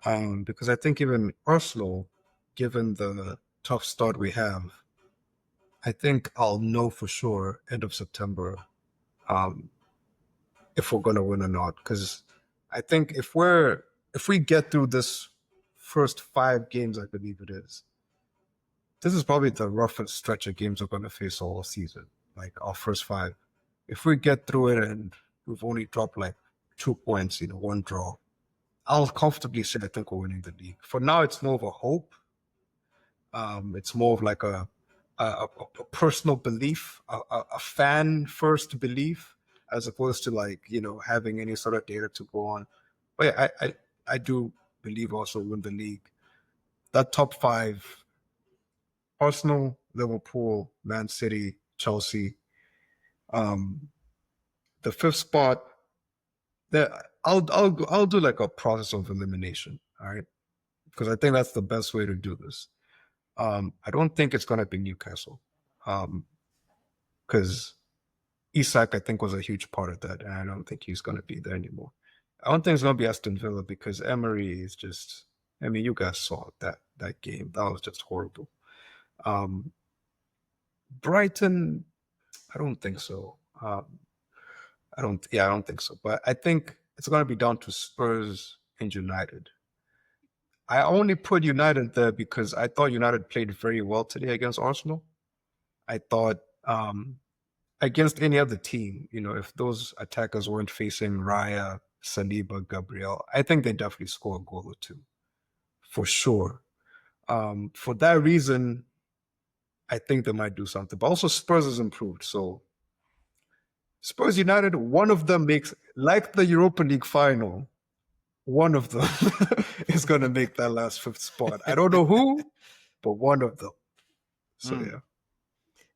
Because I think even Arsenal, given the tough start we have, I think I'll know for sure end of September if we're gonna win or not. Because I think if we get through this first 5 games, I believe it is, this is probably the roughest stretch of games we're gonna face all season. Like our first 5. If we get through it and we've only dropped like 2 points, 1 draw, I'll comfortably say I think we're winning the league. For now, it's more of a hope. It's more of like a personal belief, a fan first belief, as opposed to like having any sort of data to go on. But yeah, I do believe also win the league. That top 5: Arsenal, Liverpool, Man City, Chelsea. The 5th spot, I'll do like a process of elimination. All right, because I think that's the best way to do this. I don't think it's gonna be Newcastle, because Isak I think was a huge part of that, and I don't think he's gonna be there anymore. I don't think it's gonna be Aston Villa because Emery is just. I mean, you guys saw that game. That was just horrible. Brighton, I don't think so. I don't think so. But I think it's gonna be down to Spurs and United. I only put United there because I thought United played very well today against Arsenal. I thought against any other team, if those attackers weren't facing Raya, Saliba, Gabriel, I think they definitely score a goal or 2, for sure. For that reason, I think they might do something. But also Spurs has improved. So Spurs United, one of them makes, like the Europa League final, one of them is going to make that last 5th spot. I don't know who, but one of them. So yeah.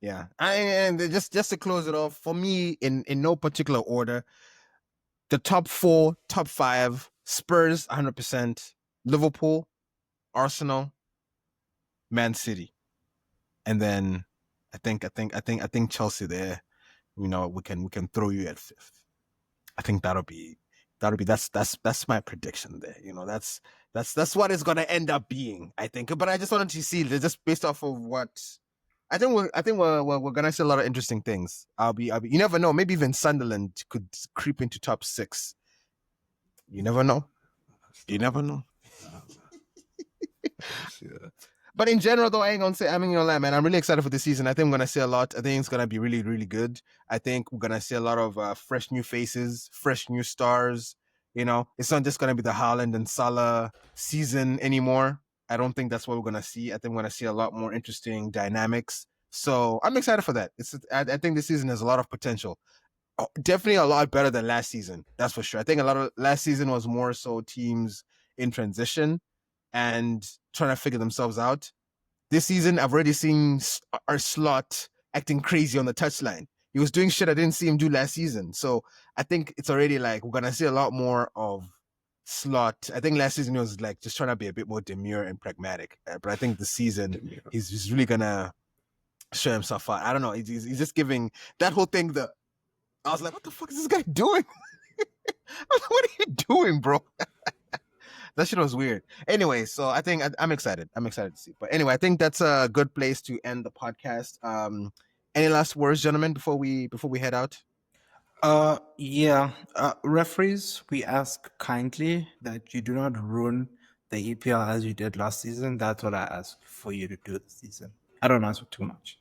Yeah, and just to close it off, for me, in no particular order, the top 4, top 5: Spurs 100%, Liverpool, Arsenal, Man City, and then I think Chelsea there. We can throw you at 5th. I think that's my prediction there. That's what it's gonna end up being, I think. But I just wanted to see, just based off of what I think we're gonna see a lot of interesting things. I'll be you never know, maybe even Sunderland could creep into top 6. You never know. Yeah. But in general, though, I ain't gonna say. I mean, man, I'm really excited for this season. I think we're gonna see a lot. I think it's gonna be really, really good. I think we're gonna see a lot of fresh new faces, fresh new stars. It's not just gonna be the Haaland and Salah season anymore. I don't think that's what we're gonna see. I think we're gonna see a lot more interesting dynamics. So I'm excited for that. I think this season has a lot of potential. Definitely a lot better than last season. That's for sure. I think a lot of last season was more so teams in transition and trying to figure themselves out. This season, I've already seen our Slot acting crazy on the touchline. He was doing shit I didn't see him do last season. So I think it's already like we're gonna see a lot more of Slot. I think last season he was like just trying to be a bit more demure and pragmatic. But I think this season he's really gonna show himself out. I don't know. He's just giving that whole thing. I was like, what the fuck is this guy doing? What are you doing, bro? That shit was weird. Anyway, so I think I'm excited. I'm excited to see. But anyway, I think that's a good place to end the podcast. Any last words, gentlemen, before we head out? Yeah. Referees, we ask kindly that you do not ruin the EPL as you did last season. That's what I ask for you to do this season. I don't ask for too much.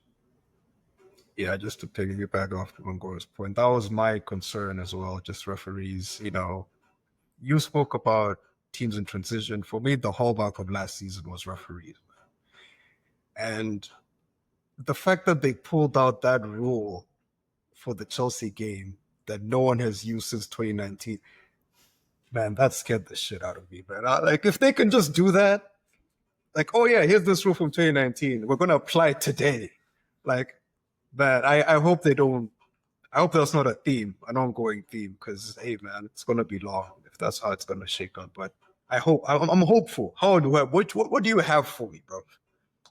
Yeah, just to piggyback off Mangoro's point, that was my concern as well. Just referees, you spoke about teams in transition. For me, the hallmark of last season was referees. And the fact that they pulled out that rule for the Chelsea game that no one has used since 2019, man, that scared the shit out of me, man. Like, if they can just do that, like, oh yeah, here's this rule from 2019. We're going to apply it today. Like, man, I hope they don't. I hope that's not a theme, an ongoing theme, because, hey, man, it's going to be long if that's how it's going to shake up. But I'm hopeful. What do you have for me, bro?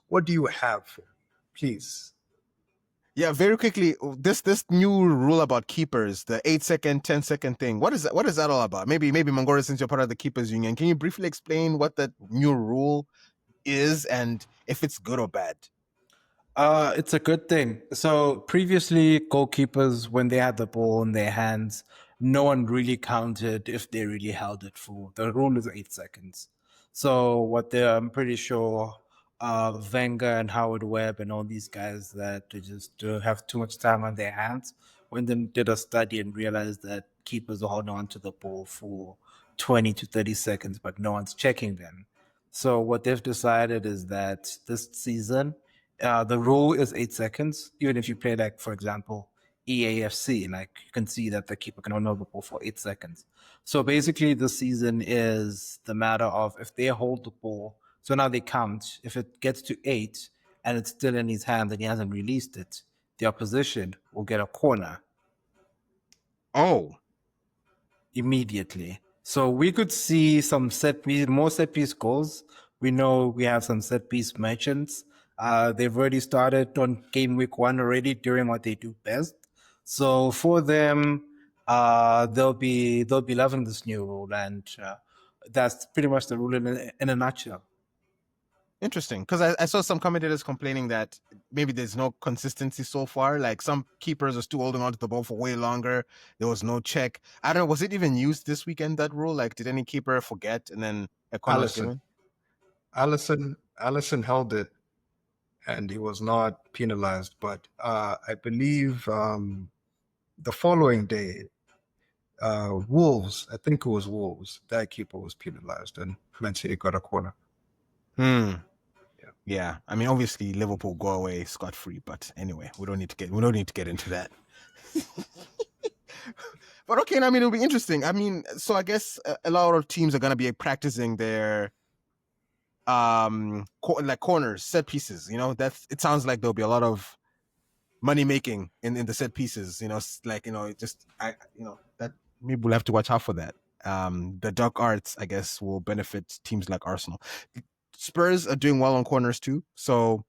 What do you have for me? Please. Yeah, very quickly, this new rule about keepers, the 8-second, 10-second thing. What is that all about? Maybe Mangoro, since you're part of the keepers union, can you briefly explain what that new rule is and if it's good or bad? It's a good thing. So previously, goalkeepers, when they had the ball in their hands, no one really counted if they really held it for. The rule is 8 seconds. So I'm pretty sure, Wenger and Howard Webb and all these guys that they just have too much time on their hands, when they did a study and realized that keepers are holding on to the ball for 20 to 30 seconds, but no one's checking them. So what they've decided is that this season, the rule is 8 seconds. Even if you play, like, for example, EAFC, like, you can see that the keeper can hold the ball for 8 seconds. So basically, this season is the matter of if they hold the ball. So now they count. If it gets to 8 and it's still in his hand and he hasn't released it, the opposition will get a corner Oh, immediately. So we could see some more set piece goals. We know we have some set piece merchants. They've already started on game week 1 already, doing what they do best. So for them, they'll be loving this new rule, and that's pretty much the rule in a nutshell. interesting. Because I saw some commentators complaining that maybe there's no consistency so far. Like some keepers are still holding onto the ball for way longer. There was no check. I don't know. Was it even used this weekend, that rule? Like, did any keeper forget and then a corner was given? Allison held it, and he was not penalized. But I believe the following day, Wolves, I think it was Wolves, that keeper was penalized, and Man City got a corner. Yeah. I mean, obviously Liverpool go away scot free, but anyway, we don't need to get into that. But okay, I mean, it'll be interesting. I mean, so I guess a lot of teams are gonna be practicing their like corners, set pieces. You know, it sounds like there'll be a lot of money making in the set pieces. You know, like, you know, that maybe we'll have to watch out for that. The dark arts, I guess, will benefit teams like Arsenal. Spurs are doing well on corners too, so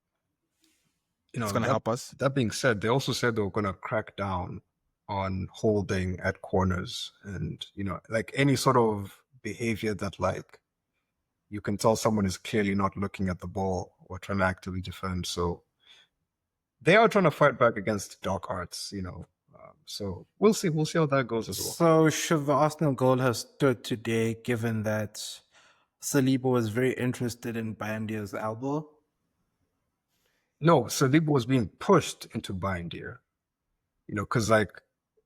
it's going to help us. That being said, they also said they were going to crack down on holding at corners, and like any sort of behavior that, like, you can tell someone is clearly not looking at the ball or trying to actively defend. So they are trying to fight back against dark arts, so we'll see how that goes as well. So should the Arsenal goal have stood today, given that Saliba was very interested in Bandia's elbow? No, Saliba was being pushed into Bandia. Because, like,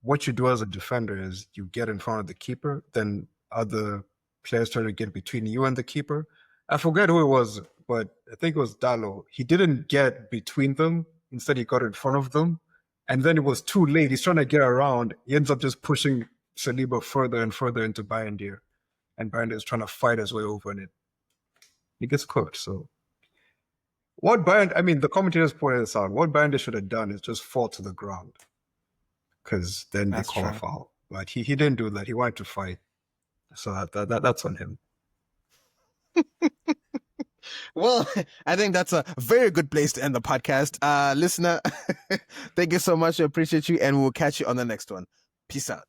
what you do as a defender is you get in front of the keeper, then other players try to get between you and the keeper. I forget who it was, but I think it was Dalo. He didn't get between them. Instead, he got in front of them. And then it was too late. He's trying to get around. He ends up just pushing Saliba further and further into Bandia. And Bandia is trying to fight his way over, and he gets cooked. So the commentators pointed this out. What Bandia should have done is just fall to the ground, because then they call a foul. But he didn't do that. He wanted to fight. So that's on him. Well, I think that's a very good place to end the podcast. Listener, thank you so much. I appreciate you, and we'll catch you on the next one. Peace out.